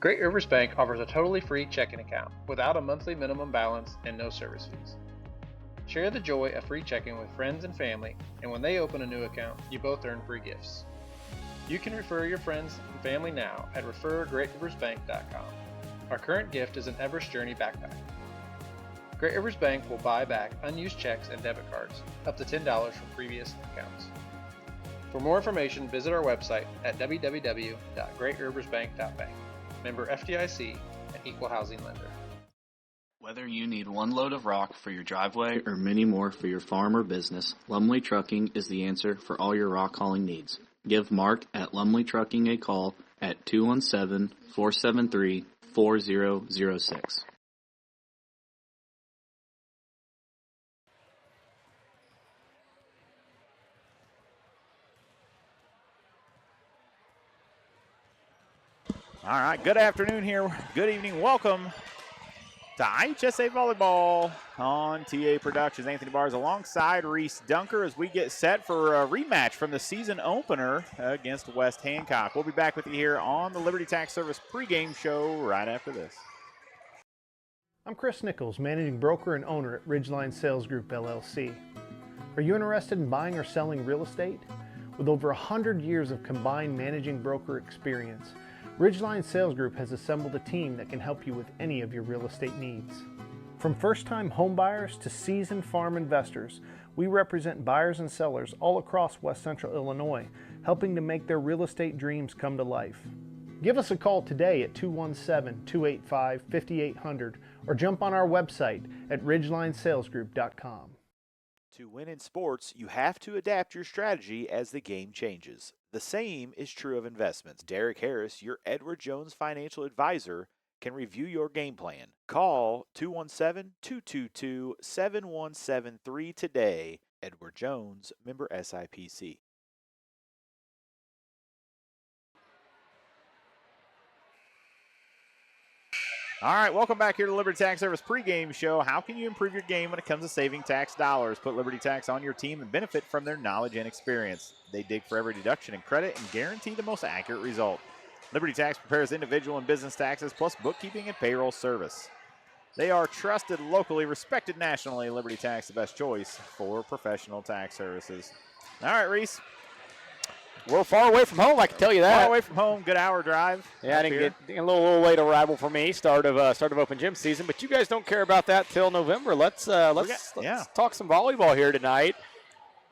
Great Rivers Bank offers a totally free checking account without a monthly minimum balance and no service fees. Share the joy of free checking with friends and family, and when they open a new account, you both earn free gifts. You can refer your friends and family now at refergreatriversbank.com. Our current gift is an Everest Journey backpack. Great Rivers Bank will buy back unused checks and debit cards, up to $10 from previous accounts. For more information, visit our website at www.greatriversbank.bank. Member FDIC, an equal housing lender. Whether you need one load of rock for your driveway or many more for your farm or business, Lumley Trucking is the answer for all your rock hauling needs. Give Mark at Lumley Trucking a call at 217-473-4006. All right, good afternoon here. Good evening. Welcome to IHSA Volleyball on TA Productions. Anthony Bars alongside Reese Dunker as we get set for a rematch from the season opener against West Hancock. We'll be back with you here on the Liberty Tax Service pregame show right after this. I'm Chris Nichols, managing broker and owner at Ridgeline Sales Group, LLC. Are you interested in buying or selling real estate? With over 100 years of combined managing broker experience, Ridgeline Sales Group has assembled a team that can help you with any of your real estate needs. From first-time homebuyers to seasoned farm investors, we represent buyers and sellers all across West Central Illinois, helping to make their real estate dreams come to life. Give us a call today at 217-285-5800 or jump on our website at ridgelinesalesgroup.com. To win in sports, you have to adapt your strategy as the game changes. The same is true of investments. Derek Harris, your Edward Jones financial advisor, can review your game plan. Call 217-222-7173 today. Edward Jones, member SIPC. All right, welcome back here to Liberty Tax Service pregame show. How can you improve your game when it comes to saving tax dollars? Put Liberty Tax on your team and benefit from their knowledge and experience. They dig for every deduction and credit and guarantee the most accurate result. Liberty Tax prepares individual and business taxes plus bookkeeping and payroll service. They are trusted locally, respected nationally. Liberty Tax, the best choice for professional tax services. All right, Reese. We're far away from home, I can tell you that. Far away from home, good hour drive. Yeah, I didn't get a little late arrival for me. Start of open gym season, but you guys don't care about that till November. Let's talk some volleyball here tonight.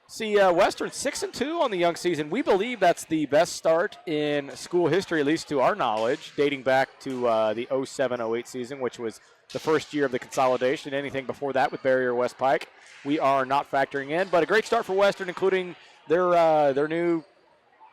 See, Western 6-2 on the young season. We believe that's the best start in school history, at least to our knowledge, dating back to the 07-08 season, which was the first year of the consolidation. Anything before that with Barrier West Pike, we are not factoring in. But a great start for Western, including their new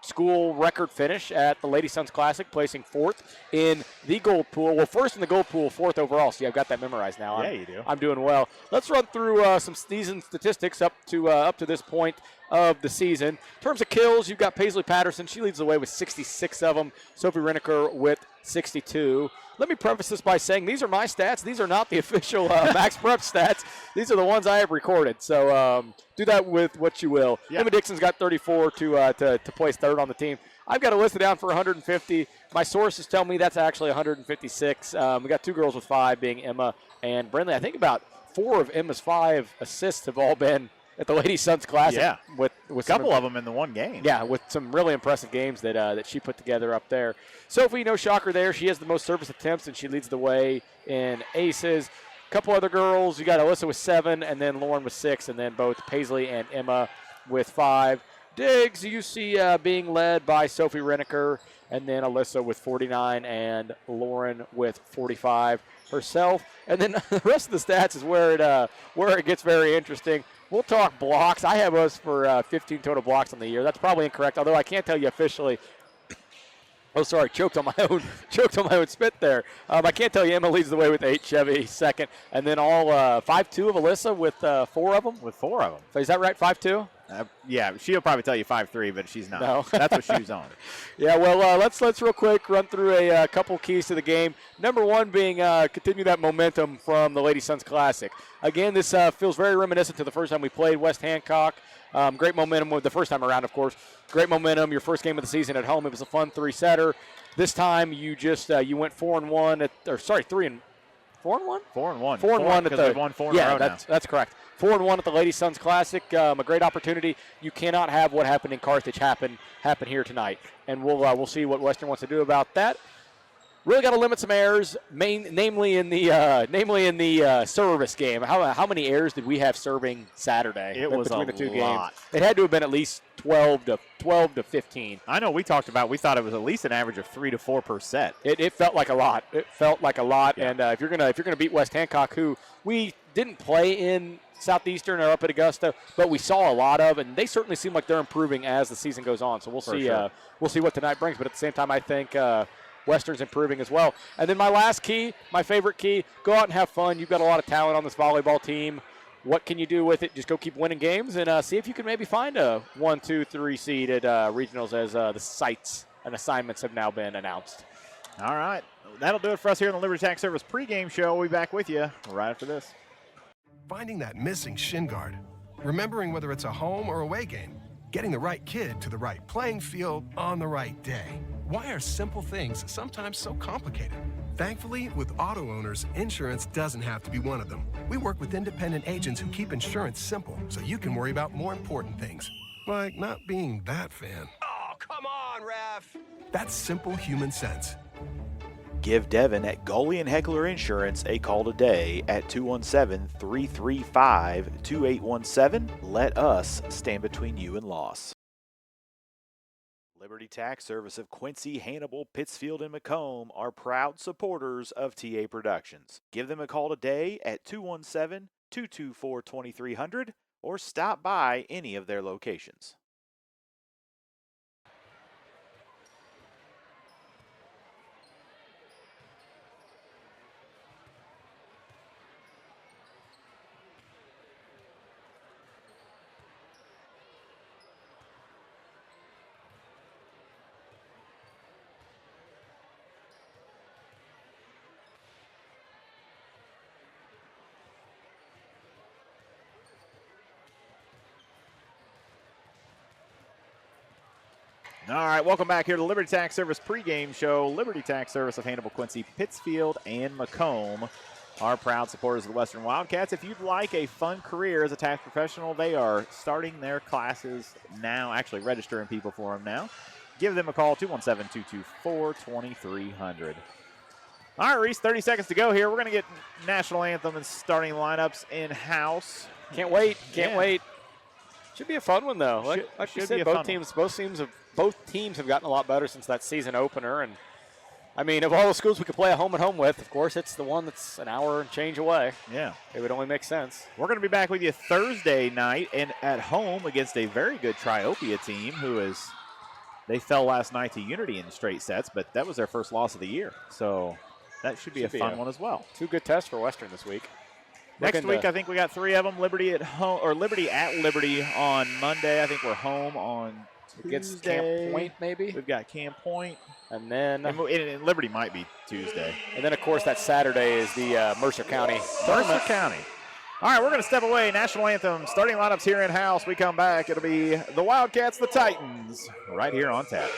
school record finish at the Lady Sons Classic, placing fourth in the gold pool. Well, first in the gold pool, fourth overall. See, I've got that memorized now. Yeah, you do. I'm doing well. Let's run through some season statistics up to this point of the season. In terms of kills, you've got Paisley Patterson. She leads the way with 66 of them. Sophie Reneker with 62. Let me preface this by saying these are my stats. These are not the official Max Prep stats. These are the ones I have recorded. So do that with what you will. Yeah. Emma Dixon's got 34 to place third on the team. I've got it listed down for 150. My sources tell me that's actually 156. We got two girls with 5, being Emma and Brindley. I think about 4 of Emma's 5 assists have all been at the Lady Sons Classic. Yeah, with a couple of them in the one game. Yeah, with some really impressive games that she put together up there. Sophie, no shocker there. She has the most service attempts, and she leads the way in aces. A couple other girls. You got Alyssa with 7, and then Lauren with 6, and then both Paisley and Emma with 5. Diggs, you see being led by Sophie Reneker, and then Alyssa with 49, and Lauren with 45 herself. And then the rest of the stats is where it gets very interesting. We'll talk blocks. I have us for 15 total blocks on the year. That's probably incorrect, although I can't tell you officially. Oh, sorry, choked on my own spit there. I can't tell you. Emma leads the way with 8, Chevy second, and then all 5-2 of Alyssa with 4 of them. With 4 of them. Is that right? 5-2. Yeah, she'll probably tell you 5'3", but she's not. No. That's what she's on. Yeah, well, let's real quick run through a couple keys to the game. Number one being continue that momentum from the Lady Sons Classic. Again, this feels very reminiscent to the first time we played West Hancock. Great momentum with the first time around, of course. Great momentum. Your first game of the season at home. It was a fun 3-setter. This time you just you went 4-1 3 and 4-1. 4-1. 4-1 at the. We've won 4 in a row now. That's correct. 4-1 at the Lady Sons Classic. A great opportunity. You cannot have what happened in Carthage happen here tonight, and we'll see what Western wants to do about that. Really got to limit some errors, namely in the service game. How many errors did we have serving Saturday? It was between a the two lot. games. It had to have been at least 12 to 15. I know we thought it was at least an average of 3 to 4 per set. It felt like a lot. Yeah. And if you're gonna beat West Hancock, who we didn't play in Southeastern or up at Augusta, but we saw a lot of, and they certainly seem like they're improving as the season goes on. So we'll see. Sure. We'll see what tonight brings. But at the same time, I think Western's improving as well. And then my last key, my favorite key: go out and have fun. You've got a lot of talent on this volleyball team. What can you do with it? Just go keep winning games and see if you can maybe find a 1, 2, 3 seed at regionals as the sites and assignments have now been announced. All right. That'll do it for us here on the Liberty Tax Service pregame show. We'll be back with you right after this. Finding that missing shin guard, remembering whether it's a home or away game, getting the right kid to the right playing field on the right day. Why are simple things sometimes so complicated? Thankfully, with auto owners, insurance doesn't have to be one of them. We work with independent agents who keep insurance simple so you can worry about more important things, like not being that fan. Oh, come on, ref! That's simple human sense. Give Devin at Gully and Heckler Insurance a call today at 217-335-2817. Let us stand between you and loss. Liberty Tax Service of Quincy, Hannibal, Pittsfield, and Macomb are proud supporters of TA Productions. Give them a call today at 217-224-2300 or stop by any of their locations. All right, welcome back here to Liberty Tax Service pregame show. Liberty Tax Service of Hannibal, Quincy, Pittsfield, and Macomb are proud supporters of the Western Wildcats. If you'd like a fun career as a tax professional, they are starting their classes now, actually registering people for them now. Give them a call, 217-224-2300. All right, Reese, 30 seconds to go here. We're going to get national anthem and starting lineups in-house. Can't wait. Should be a fun one, though. Like you said, both teams have gotten a lot better since that season opener. And, I mean, of all the schools we could play a home-and-home with, of course, it's the one that's an hour and change away. Yeah. It would only make sense. We're going to be back with you Thursday night and at home against a very good Triopia team they fell last night to Unity in straight sets, but that was their first loss of the year. So that should be a fun one as well. 2 good tests for Western this week. Next week, I think we got 3 of them. Liberty at home, or Liberty at Liberty on Monday. I think we're home on Tuesday. Against Camp Point, maybe. We've got Camp Point. And then and Liberty might be Tuesday. And then, of course, that Saturday is the Mercer County tournament. Mercer County. All right, we're going to step away. National anthem, starting lineups here in-house. We come back. It'll be the Wildcats, the Titans, right here on tap.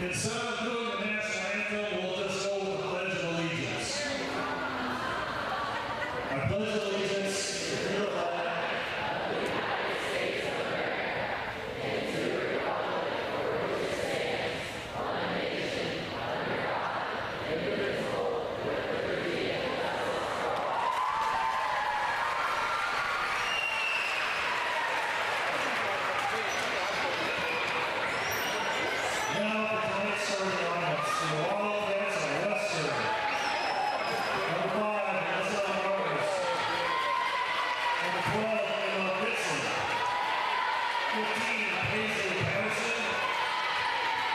Instead of doing the national anthem, we'll just go with the Pledge of Allegiance. I pledge allegiance to the flag of the United States of America and to the republic for which it stands, one nation, under God, indivisible, with liberty and justice for all. Now for tonight's starting lineups. The Wildcats are Western. Number 5, Melissa Roberts. Number 12, Emma Whitson. 15, Paisley Patterson.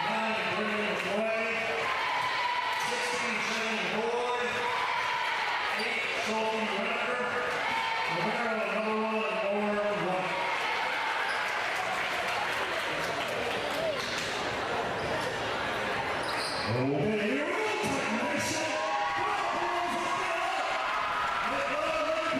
9, Brittany McWay. 16, Shannon Boyd. 8, Sophie Renner. Romero, number 1, Lauren White. Okay, here we go, Titan Nation. Number 10,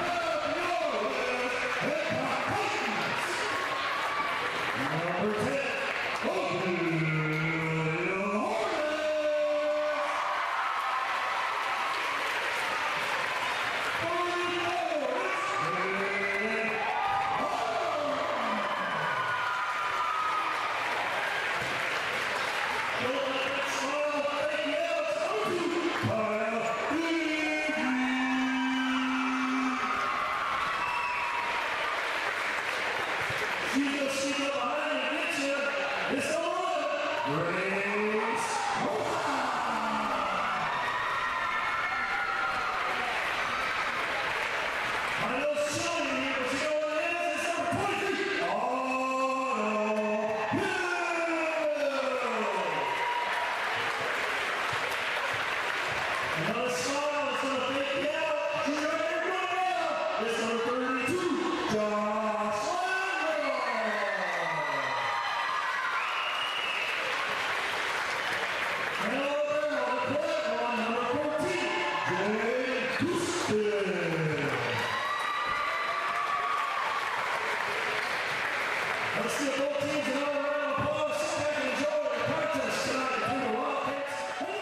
let's give both teams another round of applause. Sit back and enjoy the contest tonight between the Wildcats and the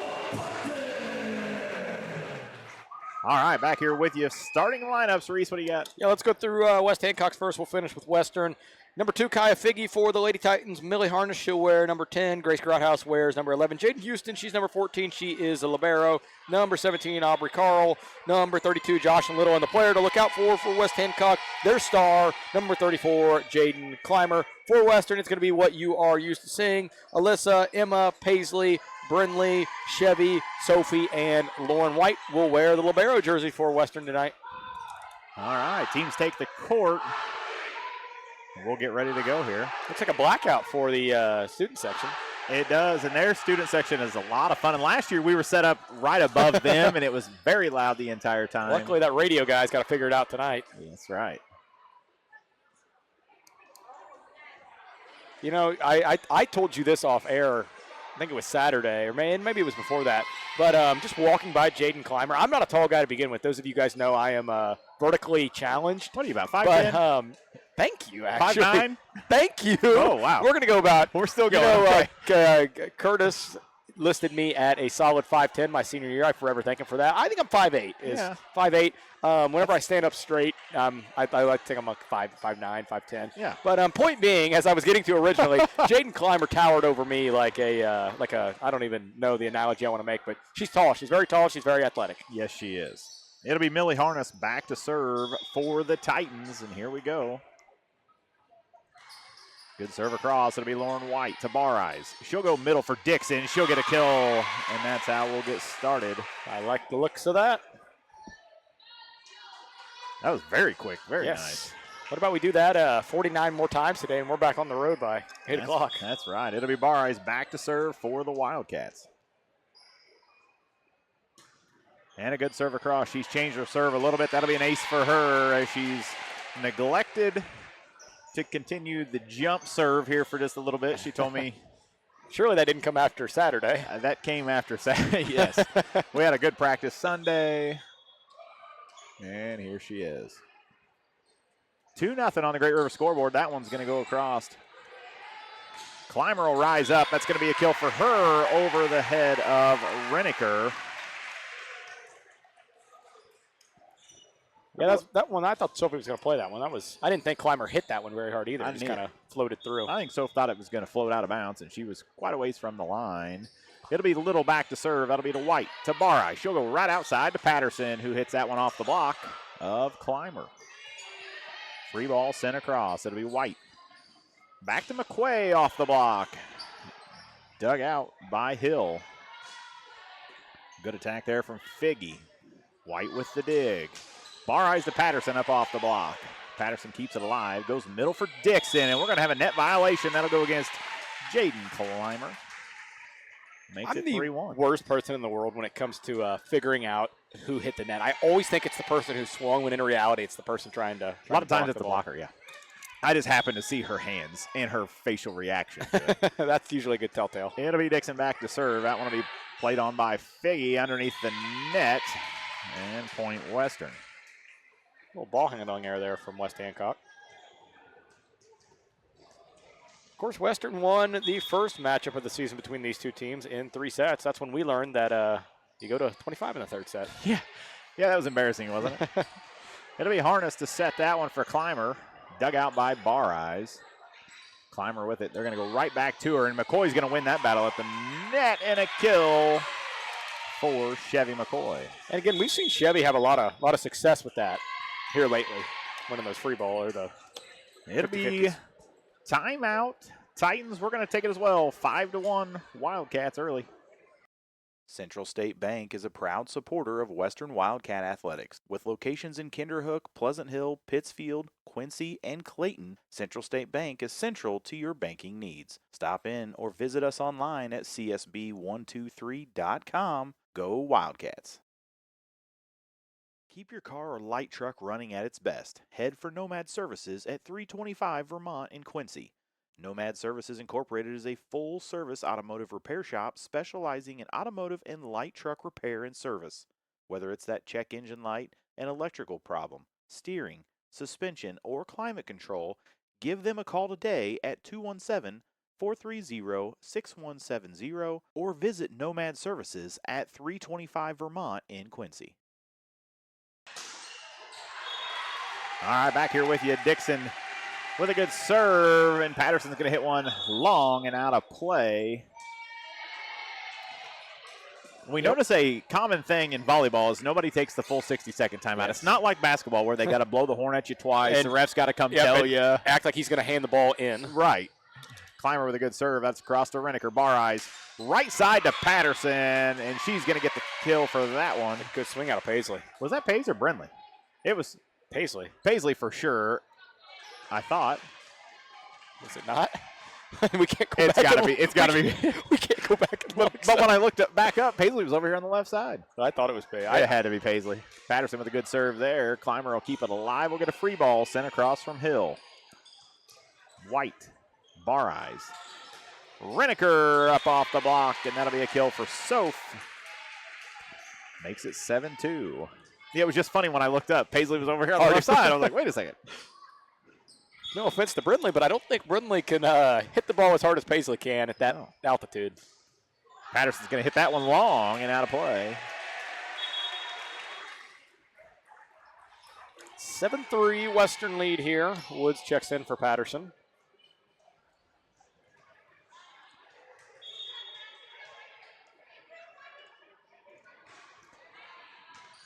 Titans. All right, back here with you. Starting lineups, Reese, what do you got? Yeah, let's go through West Hancock's first. We'll finish with Western. Number 2, Kaya Figgy for the Lady Titans. Millie Harness, she'll wear number 10. Grace Grothouse wears number 11. Jaden Houston, she's number 14. She is a libero. Number 17, Aubrey Carl. Number 32, Jocelyn Little. And the player to look out for West Hancock, their star, number 34, Jaden Clymer. For Western, it's going to be what you are used to seeing. Alyssa, Emma, Paisley, Brinley, Chevy, Sophie, and Lauren White will wear the libero jersey for Western tonight. All right, teams take the court. We'll get ready to go here. Looks like a blackout for the student section. It does, and their student section is a lot of fun. And last year we were set up right above them, and it was very loud the entire time. Luckily, that radio guy's got to figure it out tonight. That's right. You know, I told you this off air. I think it was Saturday, or maybe it was before that. But just walking by Jaden Clymer, I'm not a tall guy to begin with. Those of you guys know I am vertically challenged. What are you, about 5'10"? But thank you, actually. 5'9"? Thank you. Oh, wow. We're going to go about. We're still going. Curtis listed me at a solid 5'10" my senior year. I forever thank him for that. I think I'm 5'8". Yeah. 5'8". Whenever I stand up straight, I like to think I'm like 5'9", 5'10". Yeah. But point being, as I was getting to originally, Jaden Clymer towered over me like a I don't even know the analogy I want to make, but she's tall. She's very tall. She's very athletic. Yes, she is. It'll be Millie Harness back to serve for the Titans, and here we go. Good serve across. It'll be Lauren White to Bar Eyes. She'll go middle for Dixon. She'll get a kill, and that's how we'll get started. I like the looks of that. That was very quick. Very yes. nice. What about we do that 49 more times today, and we're back on the road by 8 o'clock. That's right. It'll be Bar Eyes back to serve for the Wildcats. And a good serve across. She's changed her serve a little bit. That'll be an ace for her as she's neglected to continue the jump serve here for just a little bit. She told me. Surely that didn't come after Saturday. That came after Saturday, yes. We had a good practice Sunday. And here she is. 2-0 on the Great River scoreboard. That one's going to go across. Clymer will rise up. That's going to be a kill for her over the head of Reniker. Yeah, that one. I thought Sophie was going to play that one. I didn't think Clymer hit that one very hard either. It just kind of floated through. I think Soph thought it was going to float out of bounds, and she was quite a ways from the line. It'll be Little back to serve. That'll be to White, to Barai. She'll go right outside to Patterson, who hits that one off the block of Clymer. Free ball sent across. It'll be White. Back to McQuay off the block. Dug out by Hill. Good attack there from Figgy. White with the dig. Bareyes to Patterson up off the block. Patterson keeps it alive. Goes middle for Dixon, and we're going to have a net violation. That'll go against Jaden Clymer. Makes it 3-1. Worst person in the world when it comes to figuring out who hit the net. I always think it's the person who swung, when in reality it's the person trying to. A lot of times it's the blocker, yeah. I just happen to see her hands and her facial reaction to it. That's usually a good telltale. It'll be Dixon back to serve. That one will be played on by Figgy underneath the net. And point Western. A little ball handling error there from West Hancock. Of course, Western won the first matchup of the season between these two teams in 3 sets. That's when we learned that you go to 25 in the third set. Yeah, that was embarrassing, wasn't it? It'll be Harness to set that one for Clymer. Dug out by Bareyes. Clymer with it. They're going to go right back to her, and McCoy's going to win that battle at the net, and a kill for Chevy McCoy. And again, we've seen Chevy have a lot of success with that here lately, winning those free ball or the. It'll be timeout. Titans, we're going to take it as well. 5-1 Wildcats early. Central State Bank is a proud supporter of Western Wildcat athletics. With locations in Kinderhook, Pleasant Hill, Pittsfield, Quincy, and Clayton, Central State Bank is central to your banking needs. Stop in or visit us online at csb123.com. Go Wildcats! Keep your car or light truck running at its best. Head for Nomad Services at 325 Vermont in Quincy. Nomad Services Incorporated is a full-service automotive repair shop specializing in automotive and light truck repair and service. Whether it's that check engine light, an electrical problem, steering, suspension, or climate control, give them a call today at 217-430-6170 or visit Nomad Services at 325 Vermont in Quincy. All right, back here with you, Dixon with a good serve, and Patterson's going to hit one long and out of play. We notice a common thing in volleyball is nobody takes the full 60-second timeout. Yes. It's not like basketball where they got to blow the horn at you twice. And the ref's got to come tell you. Act like he's going to hand the ball in. Right. Clymer with a good serve. That's across to Reniker. Bareyes right side to Patterson, and she's going to get the kill for that one. Good swing out of Paisley. Was that Paisley or Brenley? It was Paisley. Paisley for sure. I thought. Was it not? We can't go back. It's got to be. We can't go back and look. But when I looked back up, Paisley was over here on the left side. I thought it was Paisley. It had to be Paisley. Patterson with a good serve there. Clymer will keep it alive. We'll get a free ball sent across from Hill. White. Bareyes. Reniker up off the block, and that'll be a kill for Soph. Makes it 7-2. Yeah, it was just funny when I looked up. Paisley was over here on the left side. I was like, wait a second. No offense to Brindley, but I don't think Brindley can hit the ball as hard as Paisley can at that altitude. Patterson's going to hit that one long and out of play. 7-3 Western lead here. Woods checks in for Patterson.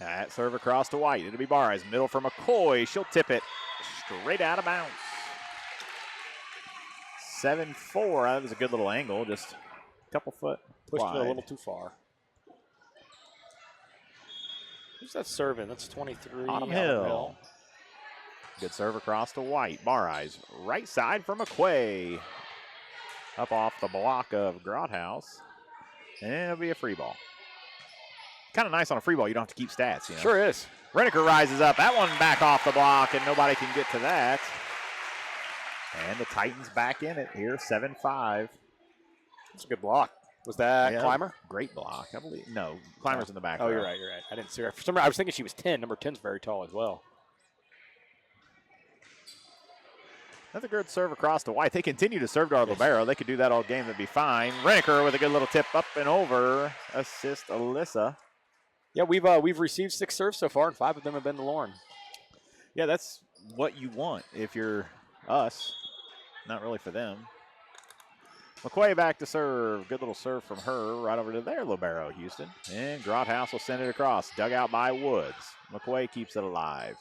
That serve across to White. It'll be Bareyes. Middle for McCoy. She'll tip it straight out of bounds. 7-4. That was a good little angle. Just a couple foot pushed wide. It a little too far. Who's that serving? That's 23. Autumn Hill. Good serve across to White. Bareyes. Right side for McQuay. Up off the block of Grothaus. And it'll be a free ball. Kind of nice on a free ball. You don't have to keep stats. You know? Sure is. Reniker rises up. That one back off the block, and nobody can get to that. And the Titans back in it here, 7-5. That's a good block. Was that Clymer? Great block, I believe. No, Clymer's in the back. Oh, you're right. I didn't see her. For some reason, I was thinking she was 10. Number 10's very tall as well. That's a good serve across to White. They continue to serve to our libero. They could do that all game. That'd be fine. Reniker with a good little tip up and over. Assist Alyssa. Yeah, we've received 6 serves so far, and 5 of them have been to Lauren. Yeah, that's what you want if you're us. Not really for them. McQuay back to serve. Good little serve from her right over to their libero, Houston. And Grothaus will send it across. Dug out by Woods. McQuay keeps it alive.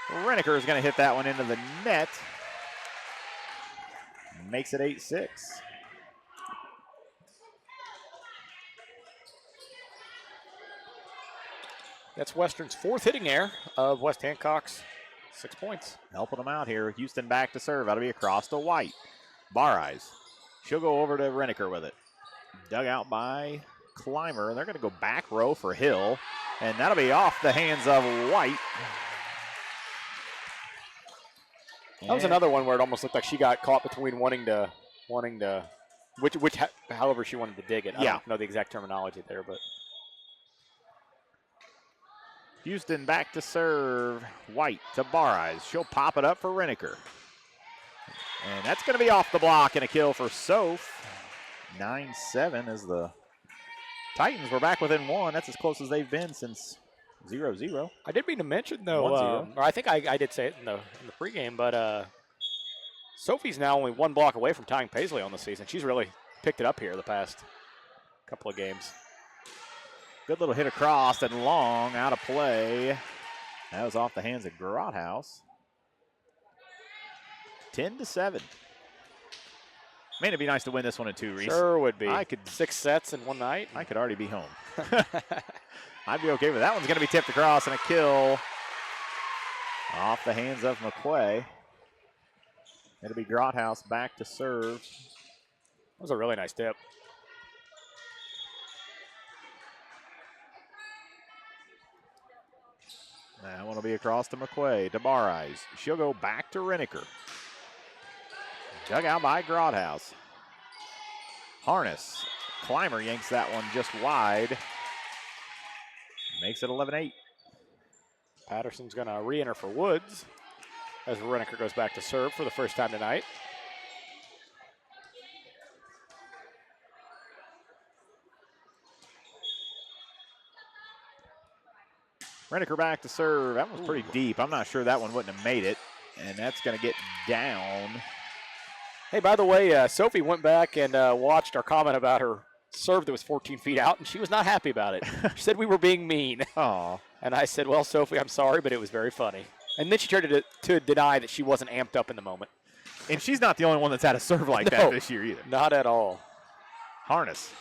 Reniker is going to hit that one into the net. Makes it 8-6. That's Western's 4th hitting error of West Hancock's 6 points. Helping them out here. Houston back to serve. That'll be across to White. Bar Eyes. She'll go over to Reniker with it. Dug out by Clymer. They're going to go back row for Hill. And that'll be off the hands of White. That was another one where it almost looked like she got caught between wanting to, however she wanted to dig it. I don't know the exact terminology there, but. Houston back to serve. White to Bar Eyes. She'll pop it up for Reniker. And that's going to be off the block and a kill for Soph. 9-7 as the Titans were back within 1. That's as close as they've been since 0-0. I did mean to mention, though, or I think I did say it in the pregame, but Sophie's now only 1 block away from tying Paisley on the season. She's really picked it up here the past couple of games. Good little hit across and long, out of play. That was off the hands of Grothaus. 10-7. Man, it'd be nice to win this one in 2, Reese. Sure would be. I could 6 sets in one night. I could already be home. I'd be okay with that. One's going to be tipped across and a kill off the hands of McQuay. It'll be Grothaus back to serve. That was a really nice tip. That one will be across to McQuay, to Bar Eyes. She'll go back to Reniker. Dug out by Grothaus. Harness. Clymer yanks that one just wide. Makes it 11-8. Patterson's going to re-enter for Woods as Reniker goes back to serve for the first time tonight. Reniker back to serve. That one's pretty deep. I'm not sure that one wouldn't have made it. And that's going to get down. Hey, by the way, Sophie went back and watched our comment about her serve that was 14 feet out, and she was not happy about it. She said we were being mean. Aw. And I said, well, Sophie, I'm sorry, but it was very funny. And then she tried to deny that she wasn't amped up in the moment. And she's not the only one that's had a serve like that this year either. Not at all. Harness.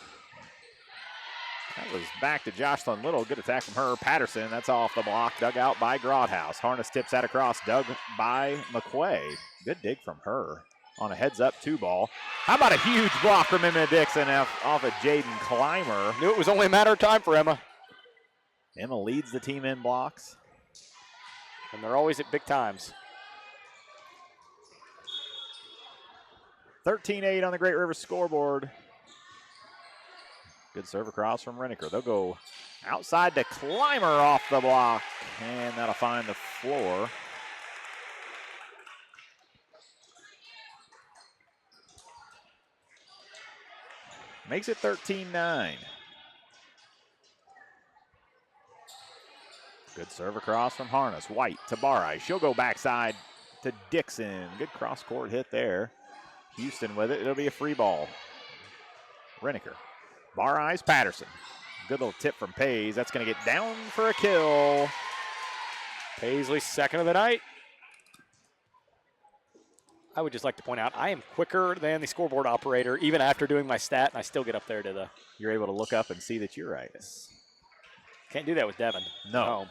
That was back to Jocelyn Little. Good attack from her. Patterson, that's off the block. Dug out by Grothaus. Harness tips that across. Dug by McQuay. Good dig from her on a heads-up 2 ball. How about a huge block from Emma Dixon off of Jaden Clymer? Knew it was only a matter of time for Emma. Emma leads the team in blocks. And they're always at big times. 13-8 on the Great River scoreboard. Good serve across from Reniker. They'll go outside to Clymer off the block, and that'll find the floor. Makes it 13-9. Good serve across from Harness. White to Bar Eyes. She'll go backside to Dixon. Good cross-court hit there. Houston with it. It'll be a free ball. Reniker. Bar Eyes, Patterson. Good little tip from Pays. That's going to get down for a kill. Paisley's second of the night. I would just like to point out I am quicker than the scoreboard operator, even after doing my stat, and I still get up there to the. You're able to look up and see that you're right. Can't do that with Devin. No.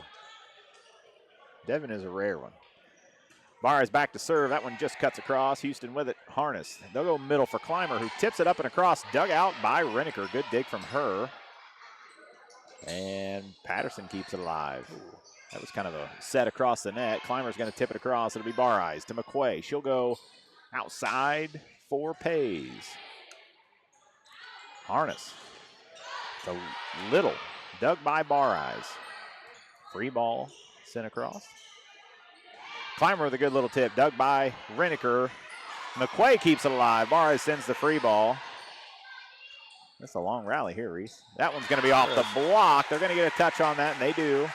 Devin is a rare one. Bar is back to serve. That one just cuts across. Houston with it. Harness. They'll go middle for Clymer, who tips it up and across. Dug out by Reniker. Good dig from her. And Patterson keeps it alive. That was kind of a set across the net. Clymer's going to tip it across. It'll be Bar Eyes to McQuay. She'll go outside for Pays. Harness. To Little. Dug by Bar Eyes. Free ball sent across. Clymer with a good little tip. Dug by Reniker. McQuay keeps it alive. Barres sends the free ball. That's a long rally here, Reese. That one's going to be off the block. They're going to get a touch on that, and they do.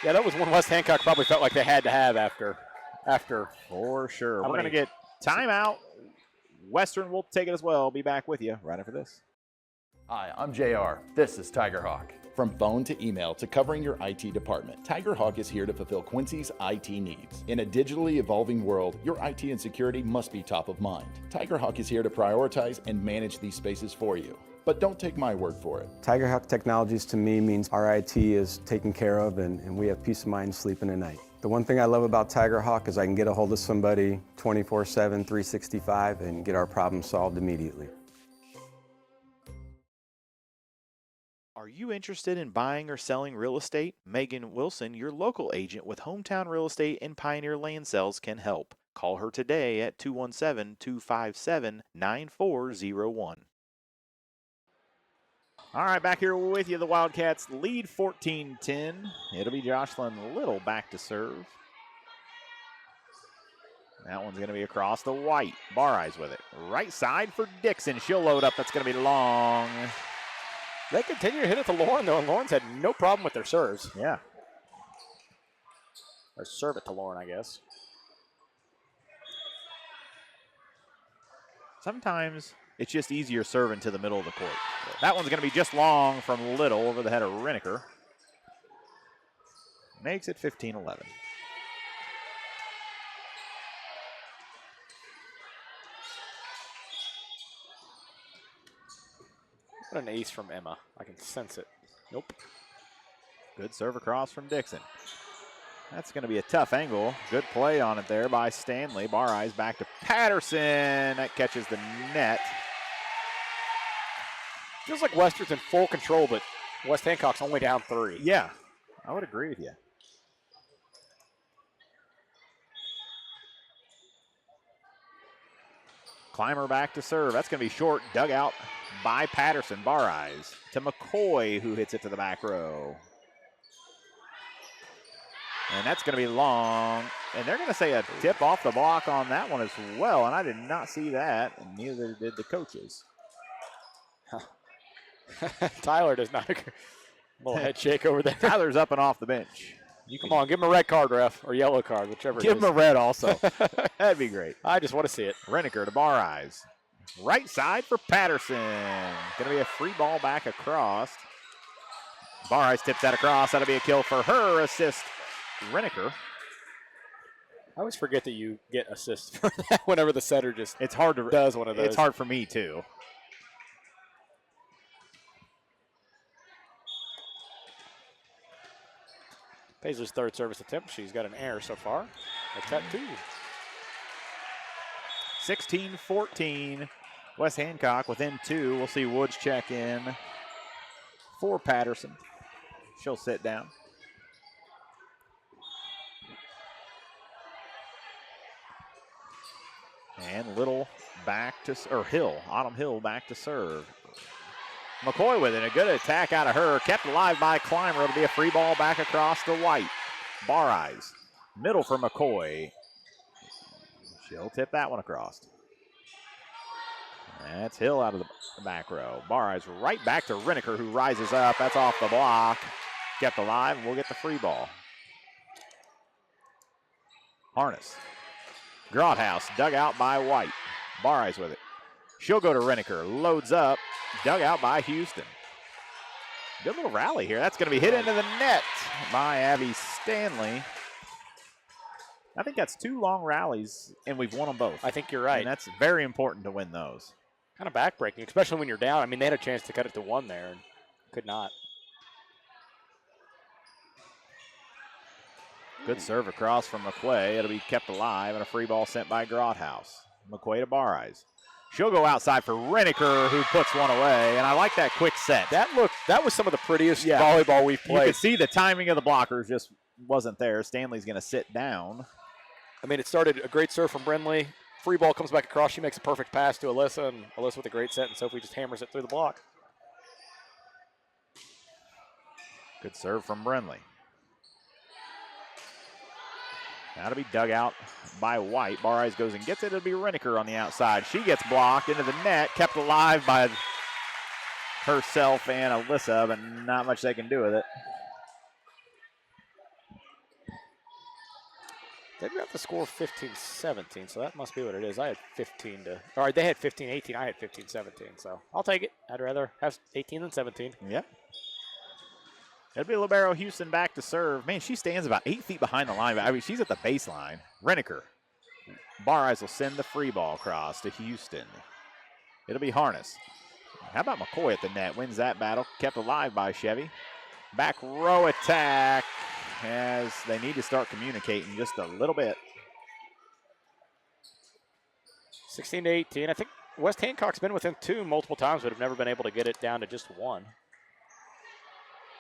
Yeah, that was one West Hancock probably felt like they had to have after. For sure. We're going to get timeout. Western will take it as well. Be back with you right after this. Hi, I'm JR. This is Tigerhawk. From phone to email to covering your IT department, Tigerhawk is here to fulfill Quincy's IT needs. In a digitally evolving world, your IT and security must be top of mind. Tigerhawk is here to prioritize and manage these spaces for you. But don't take my word for it. Tigerhawk Technologies to me means our IT is taken care of and we have peace of mind sleeping at night. The one thing I love about Tigerhawk is I can get a hold of somebody 24/7, 365 and get our problem solved immediately. Are you interested in buying or selling real estate? Megan Wilson, your local agent with Hometown Real Estate and Pioneer Land Sales, can help. Call her today at 217-257-9401. All right, back here with you. The Wildcats lead 14-10. It'll be Jocelyn Little back to serve. That one's going to be across the white. Barres with it. Right side for Dixon. She'll load up. That's going to be long. They continue to hit it to Lauren, though, and Lauren's had no problem with their serves. Yeah. Or serve it to Lauren, I guess. Sometimes it's just easier serving to the middle of the court. That one's going to be just long from Little over the head of Reniker. Makes it 15-11. What an ace from Emma. I can sense it. Nope. Good serve across from Dixon. That's going to be a tough angle. Good play on it there by Stanley. Barres back to Patterson. That catches the net. Feels like Western's in full control, but West Hancock's only down 3. Yeah, I would agree with you. Clymer back to serve. That's going to be short. Dug out by Patterson. Barres to McCoy, who hits it to the back row. And that's going to be long. And they're going to say a tip off the block on that one as well. And I did not see that, and neither did the coaches. Tyler does not agree. A little head shake over there. Tyler's up and off the bench. Come on, give him a red card, ref, or yellow card, whichever it is. Give him a red also. That'd be great. I just want to see it. Reniker to Barres. Right side for Patterson. Going to be a free ball back across. Barres tips that across. That'll be a kill for her. Assist Reniker. I always forget that you get assists for that whenever the setter just does one of those. It's hard for me, too. Paisley's third service attempt. She's got an error so far. That's that, too. 16-14. West Hancock within 2. We'll see Woods check in for Patterson. She'll sit down. And Little back to, or Hill, Autumn Hill back to serve. McCoy with it, a good attack out of her, kept alive by Clymer. It'll be a free ball back across to White. Barres, middle for McCoy. She'll tip that one across. That's Hill out of the back row. Barres right back to Reniker, who rises up. That's off the block. Kept alive, and we'll get the free ball. Harness. Grothaus dug out by White. Barres with it. She'll go to Reniker. Loads up. Dug out by Houston. Good little rally here. That's going to be hit into the net by Abby Stanley. I think that's 2 long rallies, and we've won them both. I think you're right. And that's very important to win those. Kind of backbreaking, especially when you're down. I mean, they had a chance to cut it to 1 there and could not. Good serve across from McQuay. It'll be kept alive, and a free ball sent by Grothaus. McQuay to Barres. She'll go outside for Reniker, who puts one away, and I like that quick set. That was some of the prettiest volleyball we've played. You could see the timing of the blockers just wasn't there. Stanley's going to sit down. I mean, it started a great serve from Brinley. Free ball comes back across. She makes a perfect pass to Alyssa, and Alyssa with a great set, and Sophie just hammers it through the block. Good serve from Brinley. That'll be dug out by White. Barres goes and gets it. It'll be Reneker on the outside. She gets blocked into the net, kept alive by herself and Alyssa, but not much they can do with it. They've got the score 15-17, so that must be what it is. I had 15 to, or they had 15-18. I had 15-17, so I'll take it. I'd rather have 18 than 17. Yep. It'll be Libero Houston back to serve. Man, she stands about 8 feet behind the line. I mean, she's at the baseline. Reneker. Barres will send the free ball across to Houston. It'll be Harness. How about McCoy at the net? Wins that battle. Kept alive by Chevy. Back row attack as they need to start communicating just a little bit. 16-18. I think West Hancock's been within 2 multiple times, but have never been able to get it down to just 1.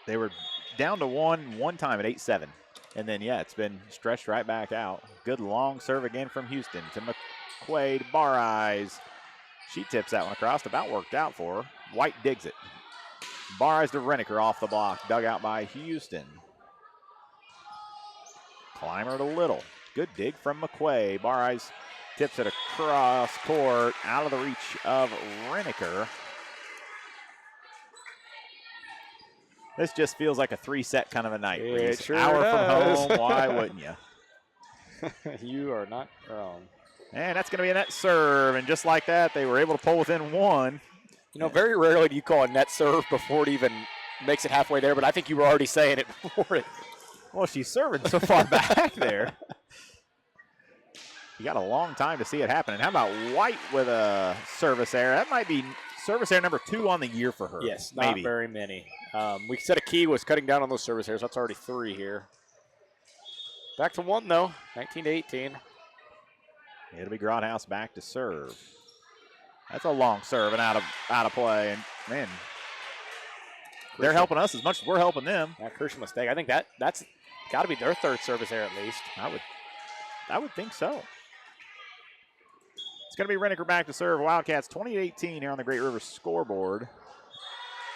They were down to one time at 8-7. And then, yeah, it's been stretched right back out. Good long serve again from Houston to McQuaid. Barres. She tips that one across. About worked out for her. White digs it. Barres to Reneker off the block. Dug out by Houston. Climber to Little. Good dig from McQuaid. Barres tips it across court. Out of the reach of Reneker. This just feels like a 3-set kind of a night. It sure hour does. from home, why wouldn't you? You are not wrong. And that's going to be a net serve. And just like that, they were able to pull within 1. You know, very rarely do you call a net serve before it even makes it halfway there, but I think you were already saying it before it. Well, she's serving so far back there. You got a long time to see it happen. And how about White with a service error? That might be service error number 2 on the year for her. Yes, maybe. not very many. We said a key was cutting down on those service errors. That's already 3 here. Back to 1, though, 19-18. It'll be Grothaus back to serve. That's a long serve and out of play. And, man, they're helping us as much as we're helping them. That crucial mistake. I think that's got to be their 3rd service error at least. I would think so. It's going to be Reneker back to serve. Wildcats 20-18 here on the Great River scoreboard.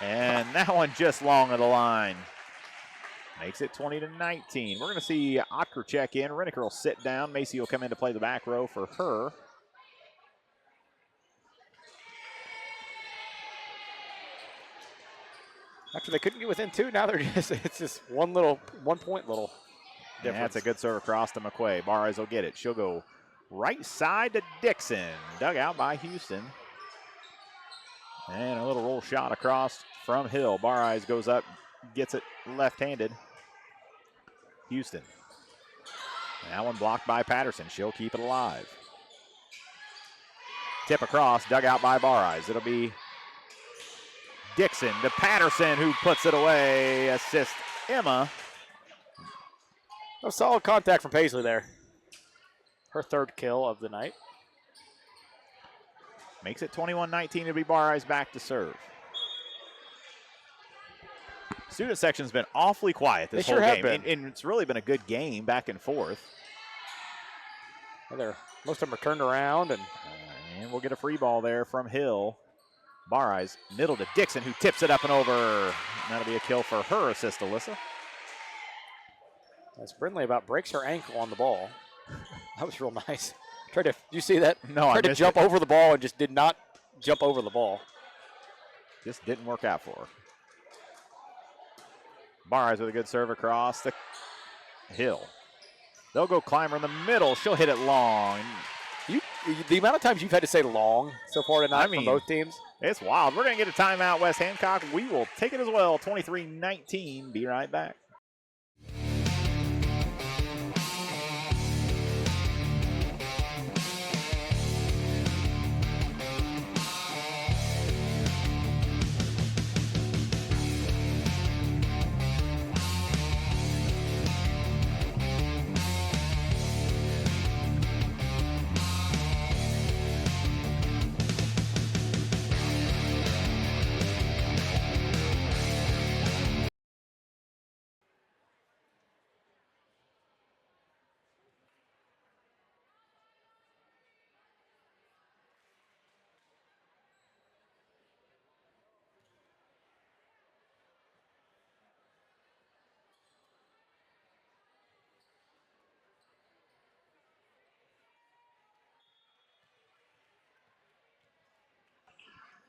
And that one just long of the line. Makes it 20-19. We're going to see Otker check in. Reneker will sit down. Macy will come in to play the back row for her. After they couldn't get within 2, now it's just 1 point little difference. Yeah, that's a good serve across to McQuaid. Barres will get it. She'll go right side to Dixon. Dug out by Houston. And a little roll shot across from Hill. Barres goes up, gets it left-handed. Houston. And that one blocked by Patterson. She'll keep it alive. Tip across, dug out by Barres. It'll be Dixon to Patterson, who puts it away. Assist Emma. A solid contact from Paisley there. Her 3rd kill of the night. Makes it 21-19. It'll be Barres back to serve. Student section's been awfully quiet this whole game. And it's really been a good game back and forth. Well, most of them are turned around. And we'll get a free ball there from Hill. Barres, middle to Dixon, who tips it up and over. And that'll be a kill for her assist, Alyssa. As Brindley about breaks her ankle on the ball. That was real nice. Did you see that? No, Tried to jump over the ball and just did not jump over the ball. Just didn't work out for her. Barres with a good serve across the Hill. They'll go Climber in the middle. She'll hit it long. The amount of times you've had to say long so far tonight from both teams. It's wild. We're going to get a timeout, West Hancock. We will take it as well. 23-19. Be right back.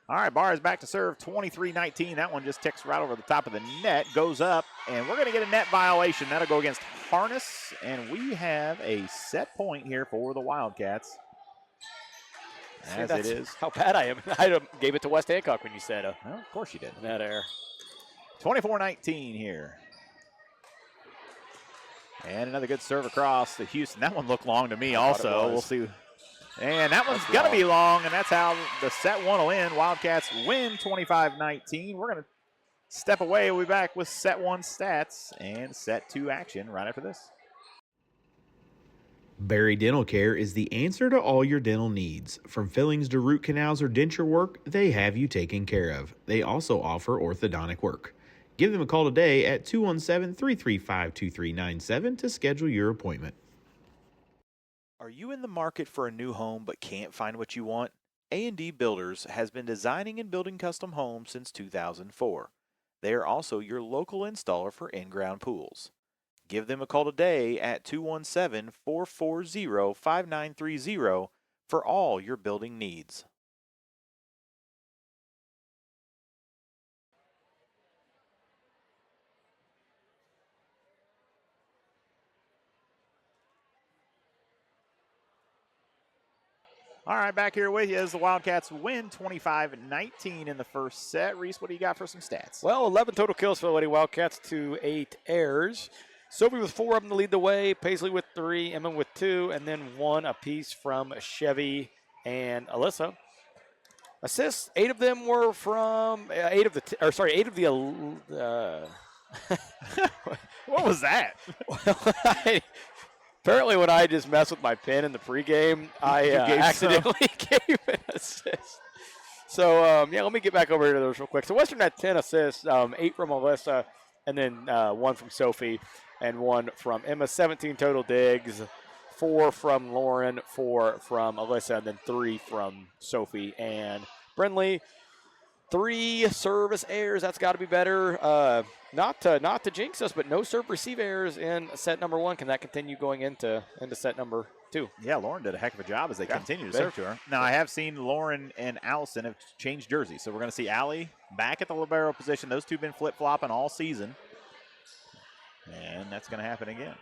All right, Barr is back to serve, 23-19. That one just ticks right over the top of the net, goes up, and we're going to get a net violation. That'll go against Harness, and we have a set point here for the Wildcats. As it is. How bad I am. I gave it to West Hancock when you said well, of course you did. That air. 24-19 here. And another good serve across to Houston. That one looked long to me also. We'll see. And that one's going to be long, and that's how the set one will end. Wildcats win 25-19. We're going to step away. We'll be back with set one stats and set two action right after this. Barry Dental Care is the answer to all your dental needs. From fillings to root canals or denture work, they have you taken care of. They also offer orthodontic work. Give them a call today at 217-335-2397 to schedule your appointment. Are you in the market for a new home but can't find what you want? A&D Builders has been designing and building custom homes since 2004. They are also your local installer for in-ground pools. Give them a call today at 217-440-5930 for all your building needs. All right, back here with you as the Wildcats win 25-19 in the first set. Reese, what do you got for some stats? Well, 11 total kills for the Lady Wildcats to 8 errors. Sophie with 4 of them to lead the way, Paisley with 3, Emma with 2, and then 1 apiece from Chevy and Alyssa. Assists, 8 of them were from 8 of the What was that? Apparently, when I just messed with my pen in the pregame, I accidentally gave an assist. So, let me get back over here to those real quick. So, Western had 10 assists, 8 from Alyssa, and then 1 from Sophie, and 1 from Emma. 17 total digs, 4 from Lauren, 4 from Alyssa, and then 3 from Sophie and Brinley. 3 service errors. That's got to be better. Not to jinx us, but no serve receive errors in set number 1. Can that continue going into set number 2? Yeah, Lauren did a heck of a job as they continue to serve to her. Now, I have seen Lauren and Allison have changed jerseys, so we're going to see Allie back at the libero position. Those two have been flip-flopping all season, and that's going to happen again.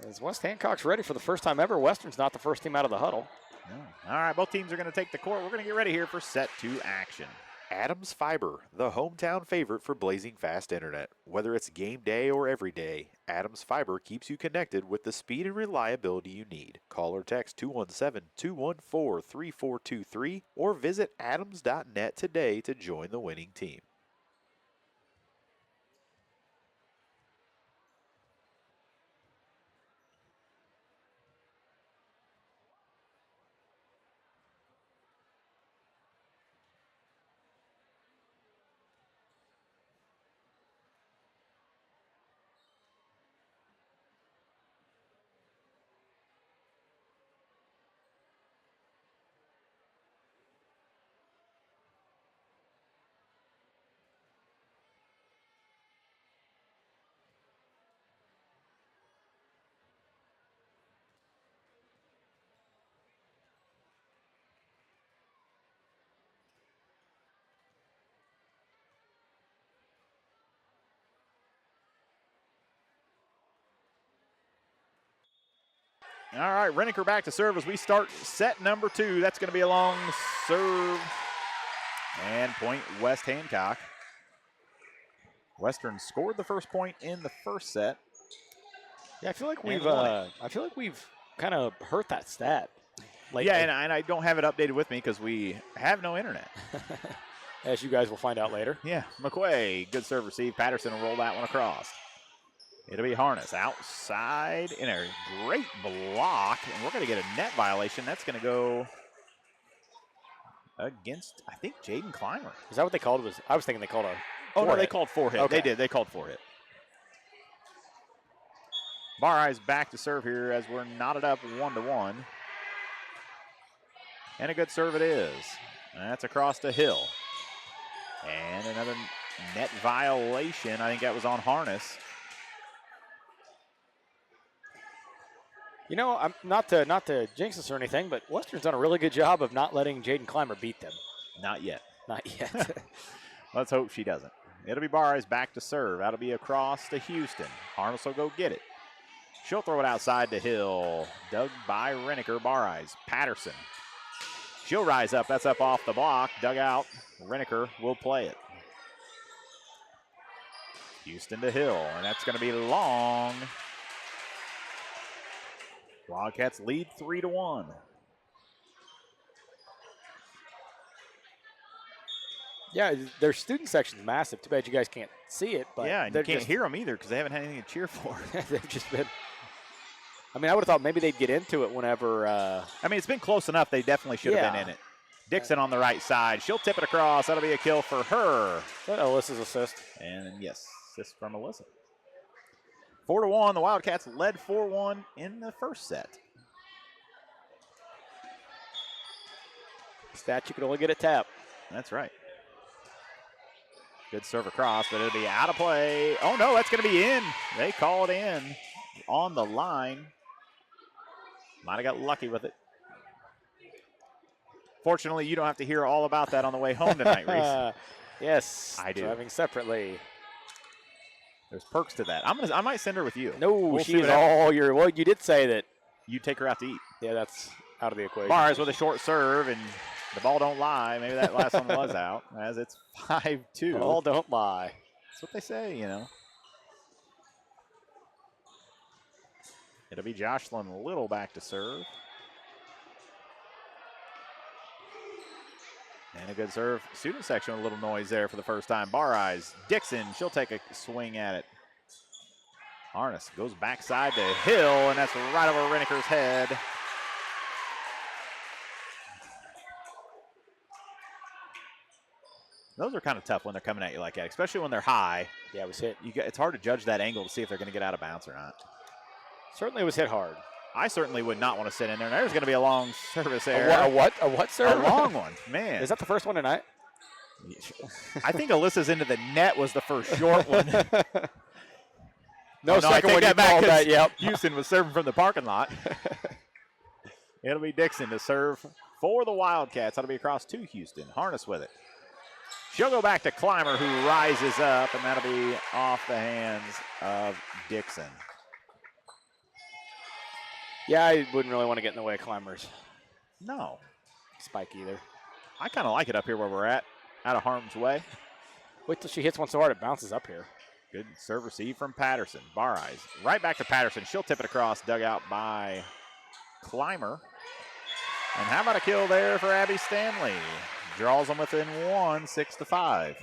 As West Hancock's ready for the first time ever, Western's not the first team out of the huddle. No. All right, both teams are going to take the court. We're going to get ready here for set 2 action. Adams Fiber, the hometown favorite for blazing fast internet. Whether it's game day or every day, Adams Fiber keeps you connected with the speed and reliability you need. Call or text 217-214-3423 or visit adams.net today to join the winning team. All right, Renneker back to serve as we start set number 2. That's going to be a long serve. And point West Hancock. Western scored the first point in the first set. Yeah, I feel like we've kind of hurt that stat lately. Yeah, and I don't have it updated with me because we have no internet. As you guys will find out later. Yeah, McQuay, good serve receive. Patterson will roll that one across. It'll be Harness outside in a great block, and we're going to get a net violation. That's going to go against, I think, Jaden Clymer. Is that what they called it? I was thinking they called a Oh, no, they called 4-hit. Okay. They did. They called 4-hit. Bar Eyes back to serve here as we're knotted up 1-1. And a good serve it is. And that's across to Hill. And another net violation. I think that was on Harness. You know, I'm not to jinx us or anything, but Western's done a really good job of not letting Jaden Clymer beat them. Not yet. Not yet. Let's hope she doesn't. It'll be Barres back to serve. That'll be across to Houston. Harness will go get it. She'll throw it outside to Hill. Dug by Renneker. Barres. Patterson. She'll rise up. That's up off the block. Dug out. Renneker will play it. Houston to Hill, and that's going to be long. Wildcats lead 3-1. Yeah, their student section's massive. Too bad you guys can't see it. But yeah, and you can't hear them either because they haven't had anything to cheer for. They've just been. I mean, I would have thought maybe they'd get into it whenever. I mean, it's been close enough. They definitely should have been in it. Dixon on the right side. She'll tip it across. That'll be a kill for her. That Alyssa's assist. And yes, assist from Alyssa. 4-1. The Wildcats led 4-1 in the first set. Stat, you could only get a tap. That's right. Good serve across, but it'll be out of play. Oh, no, that's going to be in. They call it in on the line. Might have got lucky with it. Fortunately, you don't have to hear all about that on the way home tonight, Reese. Yes, I do. Driving separately. There's perks to that. I might send her with you. No, she is all your. Well, you did say that. You take her out to eat. Yeah, that's out of the equation. Barres with a short serve, and the ball don't lie. Maybe that last one was out, as it's 5-2. Ball don't lie. That's what they say, you know. It'll be Jocelyn Little back to serve. And a good serve. Student section, a little noise there for the first time. Barres, Dixon, she'll take a swing at it. Harness goes backside to Hill, and that's right over Renneker's head. Those are kind of tough when they're coming at you like that, especially when they're high. Yeah, it was hit. It's hard to judge that angle to see if they're going to get out of bounds or not. Certainly was hit hard. I certainly would not want to sit in there. There's going to be a long service there. A what, sir? A long one, man. Is that the first one tonight? I think Alyssa's into the net was the first short one. No, second one you called that, yep. Houston was serving from the parking lot. It'll be Dixon to serve for the Wildcats. That'll be across to Houston. Harness with it. She'll go back to Clymer, who rises up, and that'll be off the hands of Dixon. Yeah, I wouldn't really want to get in the way of Clymer's. No. Spike either. I kind of like it up here where we're at, out of harm's way. Wait till she hits one so hard it bounces up here. Good serve receive from Patterson. Barres right back to Patterson. She'll tip it across, dug out by Clymer. And how about a kill there for Abby Stanley? Draws them within one, 6-5.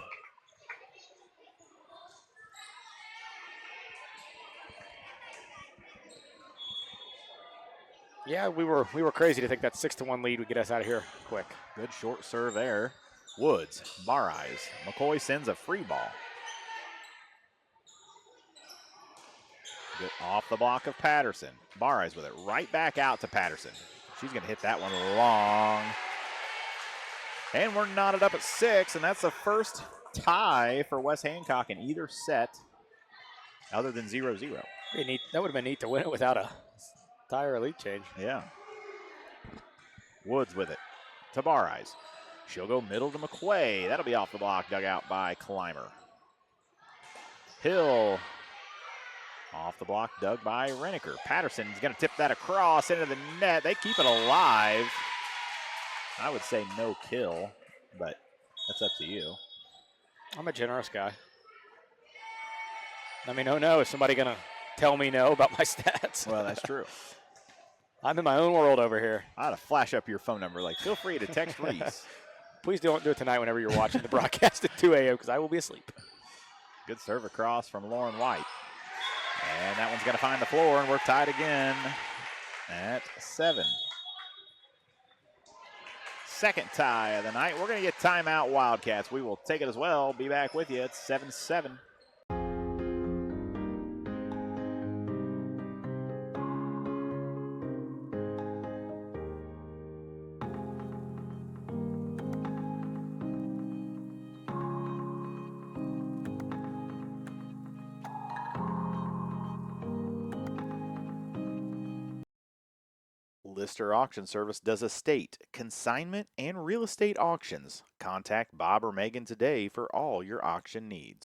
Yeah, we were crazy to think that 6-1 lead would get us out of here quick. Good short serve there. Woods, Barres. McCoy sends a free ball. Good off the block of Patterson. Barres with it right back out to Patterson. She's going to hit that one long. And we're knotted up at 6, and that's the first tie for West Hancock in either set other than 0-0. Pretty neat. That would have been neat to win it without a tie or a lead change. Yeah. Woods with it to Barres. She'll go middle to McQuay. That'll be off the block, dug out by Clymer. Hill off the block, dug by Renneker. Patterson's going to tip that across into the net. They keep it alive. I would say no kill, but that's up to you. I'm a generous guy. Let me know no. Is somebody going to tell me no about my stats? Well, that's true. I'm in my own world over here. I ought to flash up your phone number. Like, feel free to text Reese. Please don't do it tonight whenever you're watching the broadcast at 2 a.m. because I will be asleep. Good serve across from Lauren White. And that one's going to find the floor, and we're tied again at 7. Second tie of the night. We're going to get timeout Wildcats. We will take it as well. Be back with you at 7-7. Lister Auction Service does estate, consignment, and real estate auctions. Contact Bob or Megan today for all your auction needs.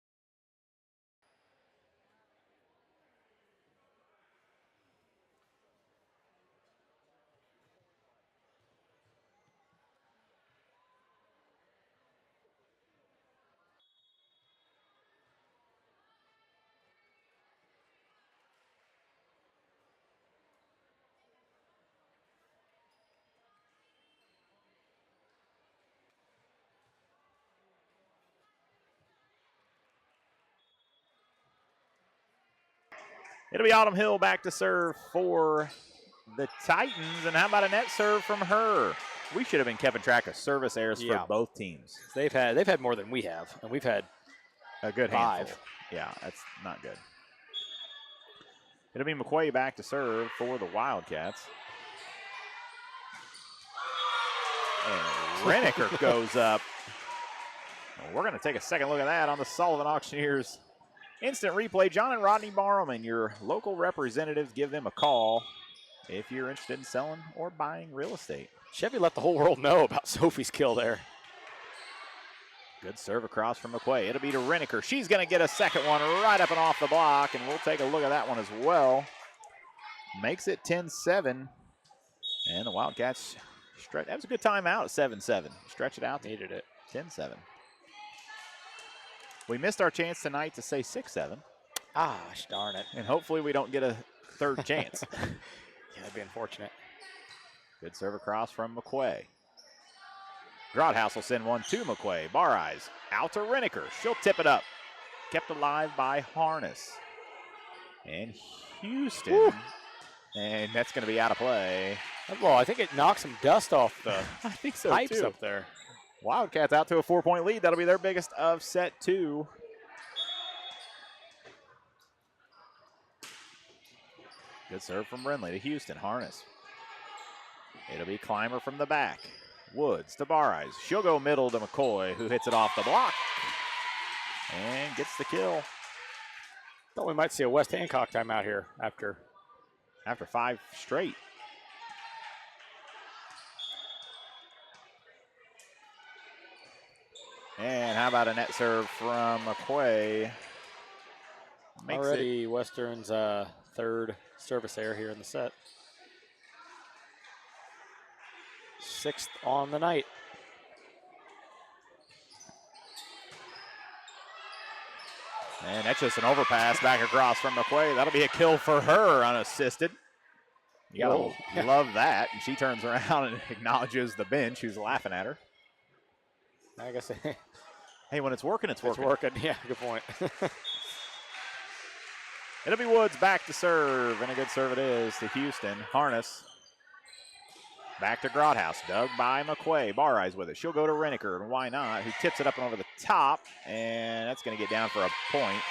It'll be Autumn Hill back to serve for the Titans. And how about a net serve from her? We should have been keeping track of service errors for both teams. They've had more than we have, and we've had a good 5. handful. Yeah, that's not good. It'll be McQuay back to serve for the Wildcats. And Reniker goes up. Well, we're going to take a second look at that on the Sullivan Auctioneers instant replay. John and Rodney Barrowman, your local representatives, give them a call if you're interested in selling or buying real estate. Chevy let the whole world know about Sophie's kill there. Good serve across from McQuay. It'll be to Reniker. She's going to get a second one right up and off the block, and we'll take a look at that one as well. Makes it 10-7, and the Wildcats stretch. That was a good timeout at 7-7. Stretch it out. Needed it. 10-7. We missed our chance tonight to say 6-7. Gosh darn it. And hopefully we don't get a third chance. Yeah, that'd be unfortunate. Good serve across from McQuay. Grodhouse will send one to McQuay. Bar Eyes out to Reniker. She'll tip it up. Kept alive by Harness. And Houston. Woo. And that's going to be out of play. Well, I think it knocked some dust off the I think so pipes too. up there. Wildcats out to a 4-point lead. That'll be their biggest of set 2. Good serve from Brindley to Houston. Harness. It'll be Clymer from the back. Woods to Bar Eyes. She'll go middle to McCoy, who hits it off the block and gets the kill. Thought we might see a West Hancock timeout here after 5 straight. And how about a net serve from McQuay? Makes already Western's third service error here in the set. 6th on the night. And that's just an overpass back across from McQuay. That'll be a kill for her unassisted. You gotta love that. And she turns around and acknowledges the bench who's laughing at her. I guess. Hey, when it's working, it's working. It's working. Yeah, good point. It'll be Woods back to serve, and a good serve it is to Houston. Harness. Back to Grodhouse. Dug by McQuay. Bar Eyes with it. She'll go to Reniker, and why not? Who tips it up and over the top, and that's going to get down for a point.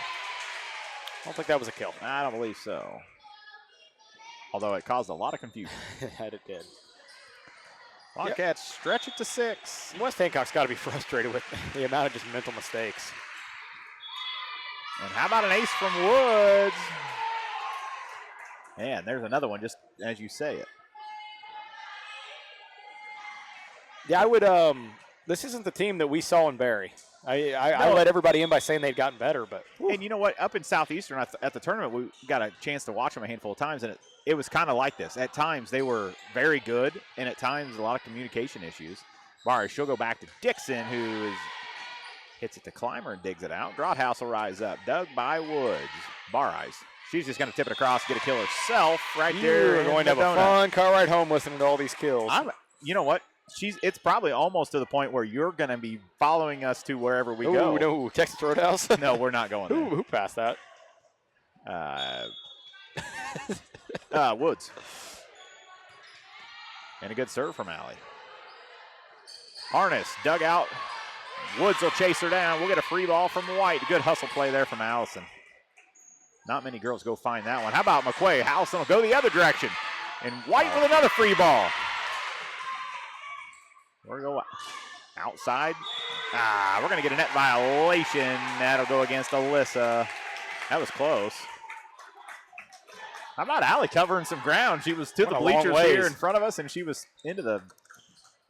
I don't think that was a kill. I don't believe so. Although it caused a lot of confusion. It did. Wildcats stretch it to 6. West Hancock's got to be frustrated with the amount of just mental mistakes. And how about an ace from Woods? And there's another one, just as you say it. Yeah, I would. This isn't the team that we saw in Barry. I let everybody in by saying they'd gotten better, but. Whew. And you know what? Up in Southeastern at the tournament, we got a chance to watch them a handful of times, and it was kind of like this. At times, they were very good, and at times, a lot of communication issues. Barry, she'll go back to Dixon, who hits it to Clymer and digs it out. Grodhouse will rise up. Dug by Woods. Bar Eyes. She's just going to tip it across, get a kill herself right there. You're going to have a fun car ride home listening to all these kills. You know what? It's probably almost to the point where you're going to be following us to wherever we go. No, Texas Roadhouse? No, we're not going there. Who passed that? Woods. And a good serve from Allie. Harness, dug out. Woods will chase her down. We'll get a free ball from White. Good hustle play there from Allison. Not many girls go find that one. How about McQuay? Allison will go the other direction. And White with another free ball. We're going outside. We're going to get a net violation. That'll go against Alyssa. That was close. How about Allie covering some ground? She was to the bleachers here in front of us, and she was into the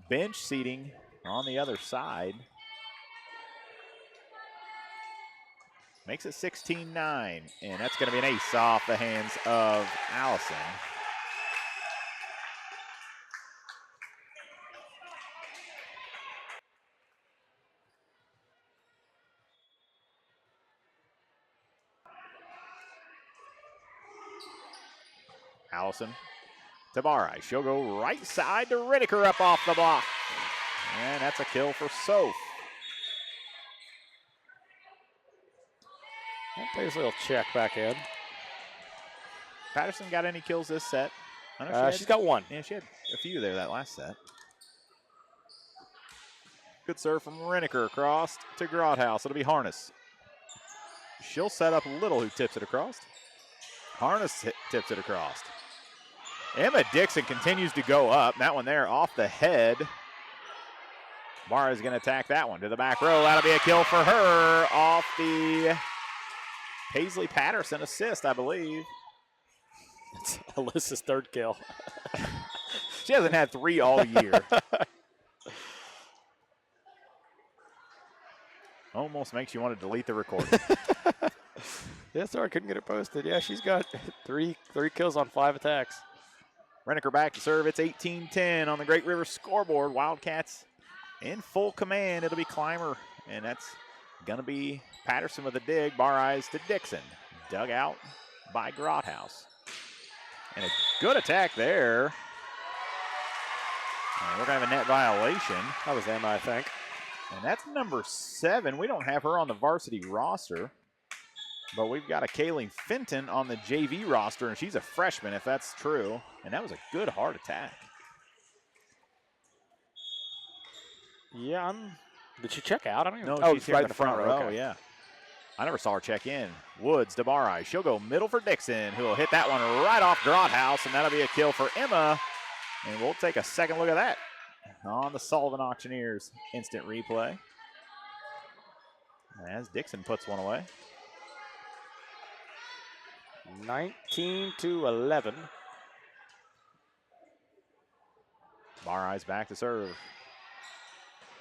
bench seating on the other side. Makes it 16-9, and that's going to be an ace off the hands of Allison. Allison to Barai. She'll go right side to Riddicker up off the block. And that's a kill for Soph. That plays a little check back in. Patterson got any kills this set? She's got one. Yeah, she had a few there that last set. Good serve from Riddicker across to Grothaus. It'll be Harness. She'll set up Little, who tips it across. Harness tips it across. Emma Dixon continues to go up. That one there off the head. Mara's going to attack that one to the back row. That'll be a kill for her off the Paisley Patterson assist, I believe. It's Alyssa's third kill. She hasn't had 3 all year. Almost makes you want to delete the recording. Yeah, sorry, I couldn't get it posted. Yeah, she's got three kills on 5 attacks. Renneker back to serve. It's 18-10 on the Great River scoreboard. Wildcats in full command. It'll be Clymer, and that's going to be Patterson with a dig. Bar eyes to Dixon. Dug out by Grothaus. And a good attack there. And we're going to have a net violation. That was Emma, I think. And that's number 7. We don't have her on the varsity roster. But we've got a Kayleen Fenton on the JV roster, and she's a freshman, if that's true. And that was a good hard attack. Yeah, did she check out? I don't even know. No, she's she's here right in the front row, okay. yeah. I never saw her check in. Woods to Barai. She'll go middle for Dixon, who will hit that one right off Grothaus, and that'll be a kill for Emma. And we'll take a second look at that on the Sullivan Auctioneers instant replay. As Dixon puts one away. 19-11. Barai's back to serve.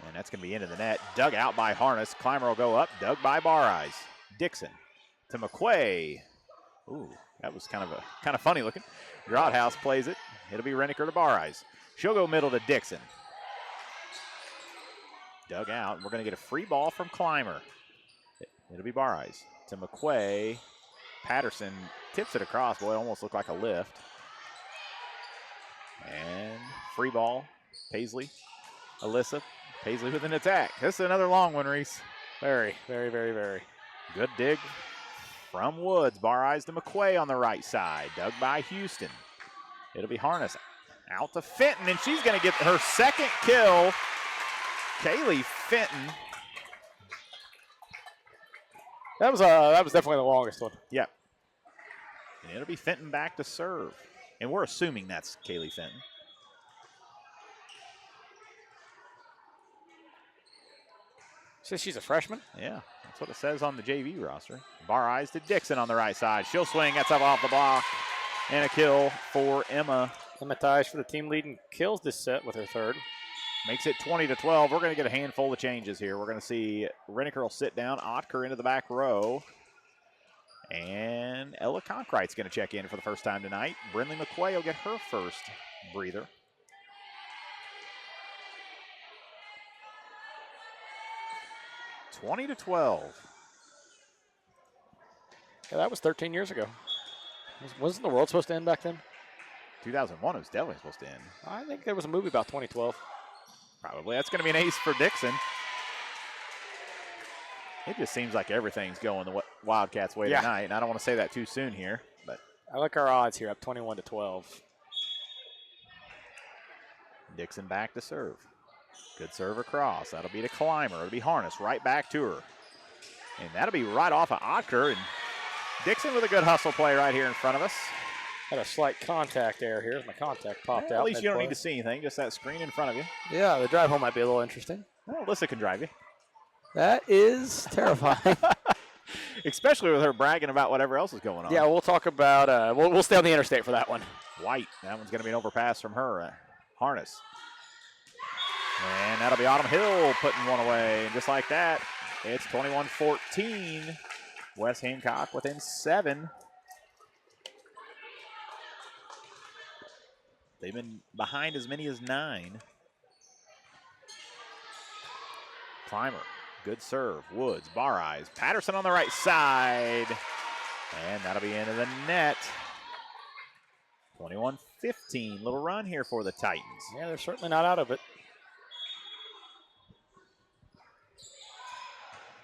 And that's going to be into the net. Dug out by Harness. Clymer will go up. Dug by Barais. Dixon to McQuay. Ooh, that was kind of funny looking. Grothaus plays it. It'll be Renneker to Barais. She'll go middle to Dixon. Dug out. We're going to get a free ball from Clymer. It'll be Barais to McQuay. Patterson tips it across. Boy, it almost looked like a lift. And free ball. Paisley. Alyssa. Paisley with an attack. This is another long one, Reese. Very, very, very, very. Good dig from Woods. Barais to McQuay on the right side. Dug by Houston. It'll be Harness out to Fenton, and she's going to get her second kill. Kaylee Fenton. That was definitely the longest one. Yep. And it'll be Fenton back to serve. And we're assuming that's Kaylee Fenton. Says she's a freshman? Yeah, that's what it says on the JV roster. Barais to Dixon on the right side. She'll swing. That's up off the block. And a kill for Emma. Emma ties for the team leading kills this set with her third. Makes it 20-12. We're going to get a handful of changes here. We're going to see Renneker will sit down. Otker into the back row. And Ella Conkright's going to check in for the first time tonight. Brinley McQuay will get her first breather. $20-12. Yeah, that was 13 years ago. Wasn't the world supposed to end back then? 2001 it was definitely supposed to end. I think there was a movie about 2012. Probably. That's going to be an ace for Dixon. It just seems like everything's going the Wildcats' way tonight, and I don't want to say that too soon here. But I like our odds here, up 21-12. Dixon back to serve. Good serve across. That'll be to Clymer. It'll be Harness right back to her. And that'll be right off of Otker. And Dixon with a good hustle play right here in front of us. Had a slight contact error here. My contact popped out. At least you don't need to see anything, just that screen in front of you. Yeah, the drive home might be a little interesting. Well, Alyssa can drive you. That is terrifying. Especially with her bragging about whatever else is going on. Yeah, we'll talk about, we'll stay on the interstate for that one. White, that one's going to be an overpass from her. Harness. And that'll be Autumn Hill putting one away. And just like that, it's 21-14. West Hancock within 7. They've been behind as many as 9. Clymer, good serve. Woods, bar eyes. Patterson on the right side. And that'll be into the net. 21-15. Little run here for the Titans. Yeah, they're certainly not out of it.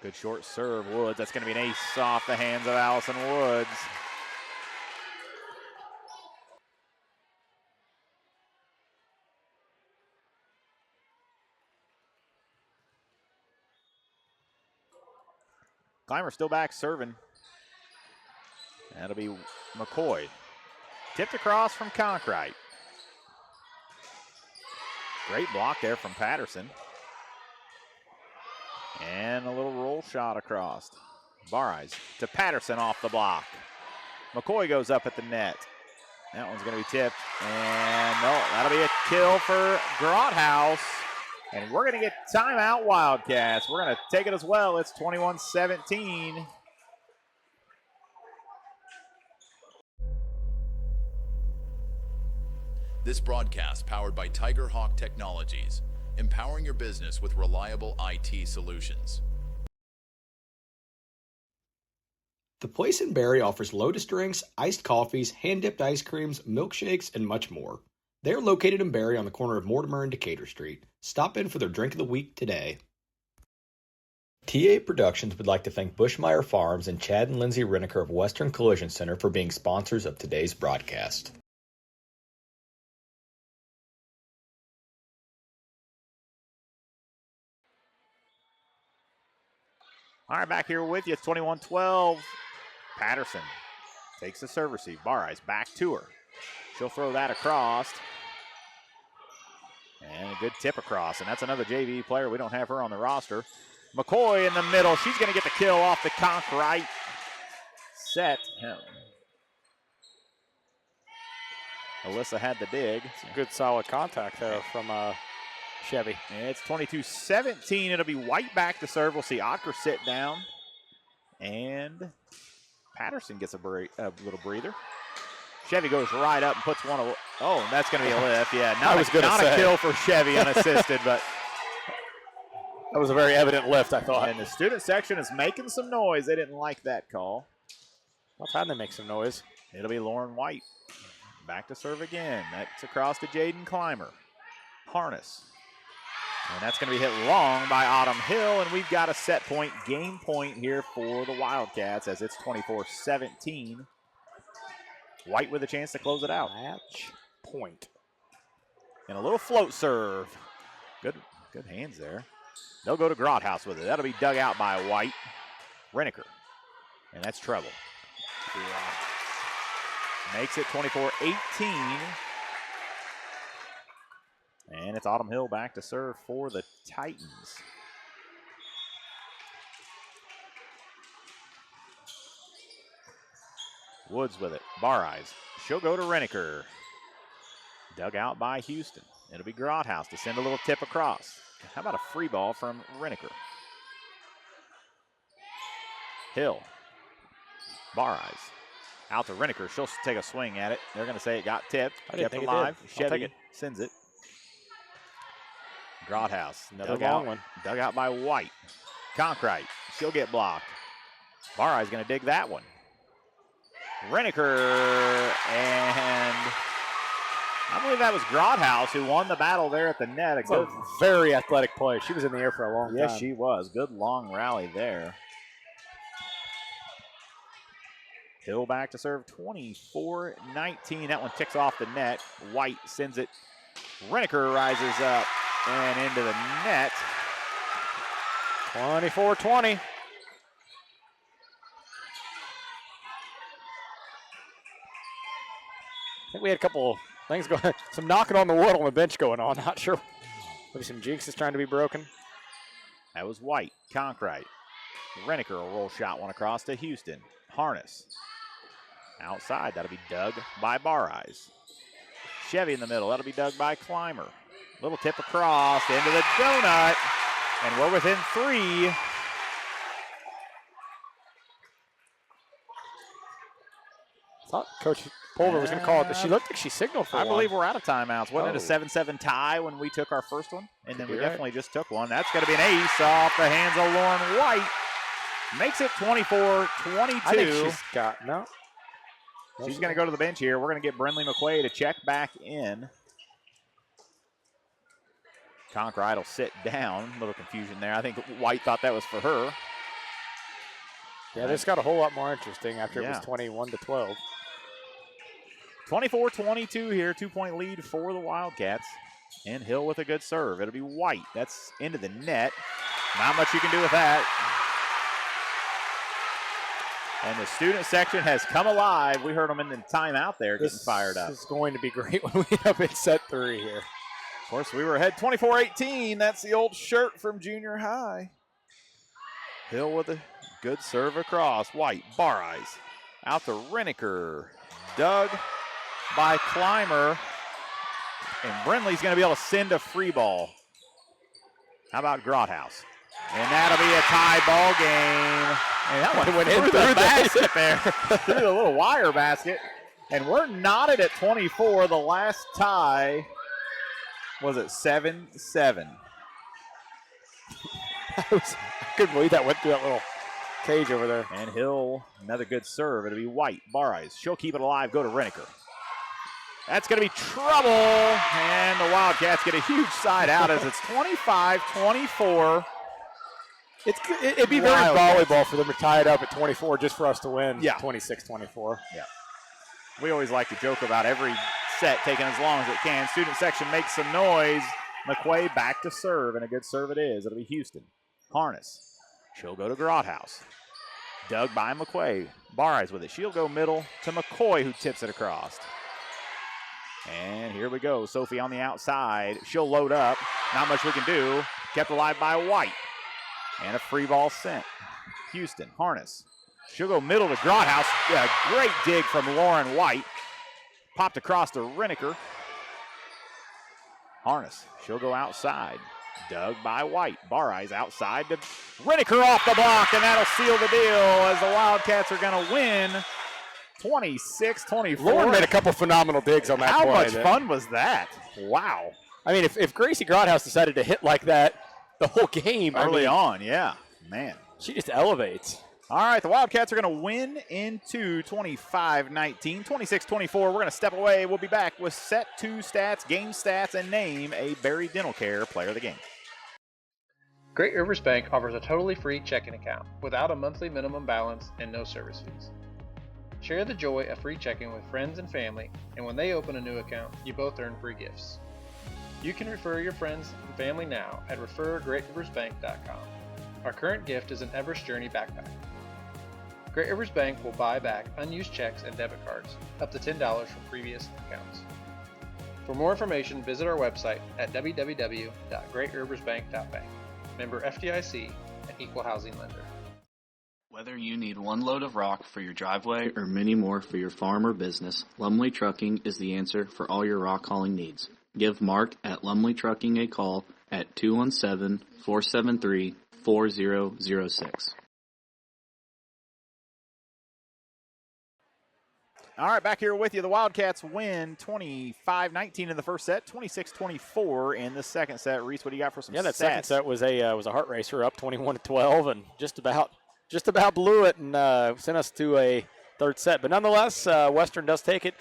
Good short serve, Woods. That's going to be an ace off the hands of Allison Woods. Clymer still back serving. That'll be McCoy. Tipped across from Conkright. Great block there from Patterson. And a little roll shot across. Bareyes to Patterson off the block. McCoy goes up at the net. That one's going to be tipped. And no, that'll be a kill for Grothaus. And we're going to get timeout Wildcats. We're going to take it as well. It's 21-17. This broadcast powered by Tiger Hawk Technologies, empowering your business with reliable IT solutions. The Place in Barry offers Lotus drinks, iced coffees, hand-dipped ice creams, milkshakes, and much more. They are located in Barry on the corner of Mortimer and Decatur Street. Stop in for their drink of the week today. TA Productions would like to thank Bushmeyer Farms and Chad and Lindsay Reneker of Western Collision Center for being sponsors of today's broadcast. All right, back here with you. It's 21-12. Patterson takes the serve receive. Bareyes back to her. She'll throw that across. And a good tip across. And that's another JV player. We don't have her on the roster. McCoy in the middle. She's going to get the kill off the Conkright set. Alyssa had the dig. Some good solid contact there from Chevy. And it's 22-17. It'll be White back to serve. We'll see Otker sit down. And Patterson gets a little breather. Chevy goes right up and puts one away. Oh, and that's going to be a lift. Yeah, not a kill for Chevy unassisted, but that was a very evident lift, I thought. And the student section is making some noise. They didn't like that call. What time they make some noise? It'll be Lauren White. Back to serve again. That's across to Jaden Clymer. Harness. And that's going to be hit long by Autumn Hill, and we've got a set point, game point here for the Wildcats as it's 24-17. White with a chance to close it out. Match point. And a little float serve. Good hands there. They'll go to Grothaus with it. That'll be dug out by White. Reneker. And that's trouble. Yeah. Makes it 24-18. And it's Autumn Hill back to serve for the Titans. Woods with it. Bareyes. She'll go to Reneker. Dug out by Houston. It'll be Grothaus to send a little tip across. How about a free ball from Reneker? Hill. Bareyes. Out to Reneker. She'll take a swing at it. They're going to say it got tipped. Kept it alive. Chevy sends it. Grothaus. Another long one. Dug out by White. Conkright. She'll get blocked. Bareyes going to dig that one. Reneker, and I believe that was Grothaus who won the battle there at the net. A very athletic play. She was in the air for a long time. Yes, she was. Good long rally there. Hill back to serve 24-19. That one ticks off the net. White sends it. Reneker rises up and into the net. 24-20. I think we had a couple things going, some knocking on the wood on the bench going on. Not sure. Maybe some jinxes trying to be broken. That was White. Conkright. Reniker will roll shot one across to Houston. Harness. Outside, that'll be dug by Bar Eyes. Chevy in the middle, that'll be dug by Clymer. Little tip across into the donut, and we're within 3. Thought Coach Pulver was going to call it, but she looked like she signaled for I one. believe we're out of timeouts. Wasn't it a Oh. 7-7 tie when we took our first one? And then we be right. definitely just took one. That's going to be an ace off the hands of Lauren White. Makes it 24-22. I think she's got, no. She's going to go to the bench here. We're going to get Brinley McQuay to check back in. Conkride will sit down. A little confusion there. I think White thought that was for her. Yeah, this got a whole lot more interesting after it was Yeah. 21-12. 24-22 here. 2-point lead for the Wildcats. And Hill with a good serve. It'll be White. That's into the net. Not much you can do with that. And the student section has come alive. We heard them in the timeout there getting fired up. This is going to be great when we get up in set 3 here. Of course, we were ahead 24-18. That's the old shirt from junior high. Hill with a good serve across. White, Bar Eyes. Out to Reniker. Dug by Clymer. And Brinley's going to be able to send a free ball. How about Grothaus? And that'll be a tie ball game. And that one went in through the basket there. Through the little wire basket. And we're knotted at 24. The last tie was at 7-7. I couldn't believe that went through that little cage over there. And Hill, another good serve. It'll be White. Bar Eyes. She'll keep it alive. Go to Reniker. That's going to be trouble. And the Wildcats get a huge side out as it's 25-24. It'd be very volleyball for them to tie it up at 24 just for us to win. Yeah. 26-24. Yeah. We always like to joke about every set taking as long as it can. Student section makes some noise. McQuay back to serve, and a good serve it is. It'll be Houston. Harness. She'll go to Grothaus. Dug by McQuay. Bar Eyes with it. She'll go middle to McCoy, who tips it across. And here we go. Sophie on the outside. She'll load up. Not much we can do. Kept alive by White. And a free ball sent. Houston, Harness. She'll go middle to Grothaus. Yeah, great dig from Lauren White. Popped across to Reniker. Harness. She'll go outside. Dug by White. Bar Eyes outside to Reniker off the block, and that'll seal the deal as the Wildcats are going to win 26-24. Lauren made a couple phenomenal digs on that How play. much fun was that? Wow. I mean, if Gracie Grothaus decided to hit like that the whole game. Early on, yeah. Man. She just elevates. All right, the Wildcats are going to win into 25-19, 26-24. We're going to step away. We'll be back with set 2 stats, game stats, and name a Barry Dental Care player of the game. Great Rivers Bank offers a totally free checking account without a monthly minimum balance and no service fees. Share the joy of free checking with friends and family, and when they open a new account, you both earn free gifts. You can refer your friends and family now at refergreatriversbank.com. Our current gift is an Everest Journey backpack. Great Rivers Bank will buy back unused checks and debit cards, up to $10 from previous accounts. For more information, visit our website at www.greatriversbank.bank. Member FDIC, an equal housing lender. Whether you need one load of rock for your driveway or many more for your farm or business, Lumley Trucking is the answer for all your rock hauling needs. Give Mark at Lumley Trucking a call at 217-473-4006. All right, back here with you. The Wildcats win 25-19 in the first set, 26-24 in the second set. Reese, what do you got for some stats? Yeah, that second set was a heart racer, up 21-12, and just about blew it and sent us to a third set. But nonetheless, Western does take it.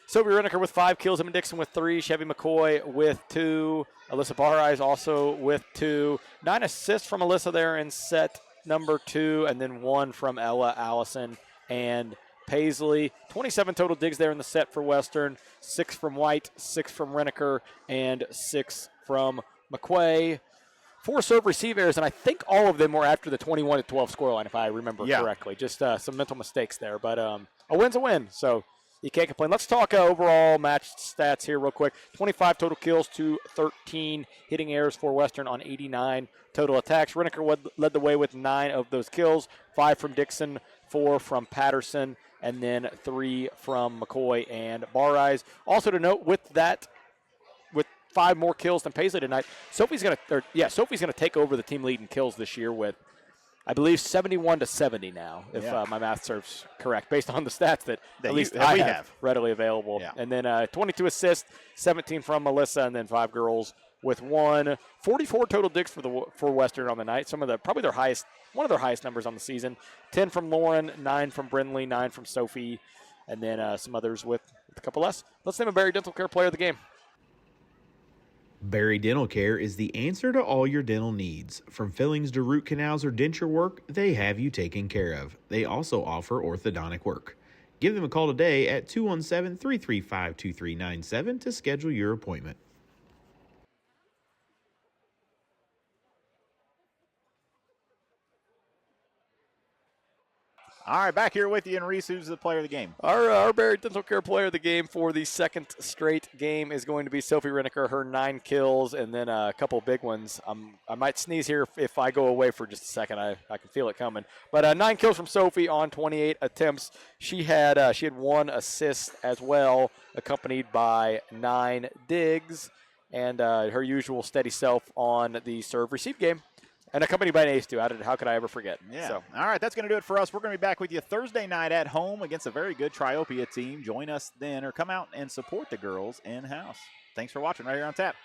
Sophie Reniker with 5 kills, Emma Dixon with 3, Chevy McCoy with 2, Alyssa Bar Eyes also with 2. 9 assists from Alyssa there in set number 2, and then 1 from Ella, Allison, and Paisley. 27 total digs there in the set for Western. 6 from White, 6 from Reniker, and 6 from McQuay. 4 serve receive errors, and I think all of them were after the 21-12 scoreline, if I remember correctly. Just some mental mistakes there, but a win's a win. So You can't complain. Let's talk overall match stats here real quick. 25 total kills to 13 hitting errors for Western on 89 total attacks. Reniker led the way with 9 of those kills, 5 from Dixon, 4 from Patterson, and then 3 from McCoy and Barrise. Also to note, with 5 more kills than Paisley tonight, Sophie's going to take over the team lead in kills this year with, I believe, 71-70 now, if my math serves correct, based on the stats that at least I have readily available. Yeah. And then 22 assists, 17 from Melissa, and then 5 girls with 1. 44 total digs for Western on the night. Probably one of their highest numbers on the season. 10 from Lauren, 9 from Brindley, 9 from Sophie, and then some others with a couple less. Let's name a Barry Dental Care player of the game. Barry Dental Care is the answer to all your dental needs. From fillings to root canals or denture work, they have you taken care of. They also offer orthodontic work. Give them a call today at 217-335-2397 to schedule your appointment. All right, back here with you, and Reese, who's the player of the game? Our Barry Dental Care player of the game for the second straight game is going to be Sophie Reniker, her 9 kills, and then a couple big ones. I might sneeze here if I go away for just a second. I can feel it coming. But 9 kills from Sophie on 28 attempts. She had 1 assist as well, accompanied by 9 digs, and her usual steady self on the serve-receive game. And accompanied by an ace, too. How could I ever forget? Yeah. So. All right, that's going to do it for us. We're going to be back with you Thursday night at home against a very good Triopia team. Join us then, or come out and support the girls in-house. Thanks for watching right here on Tap.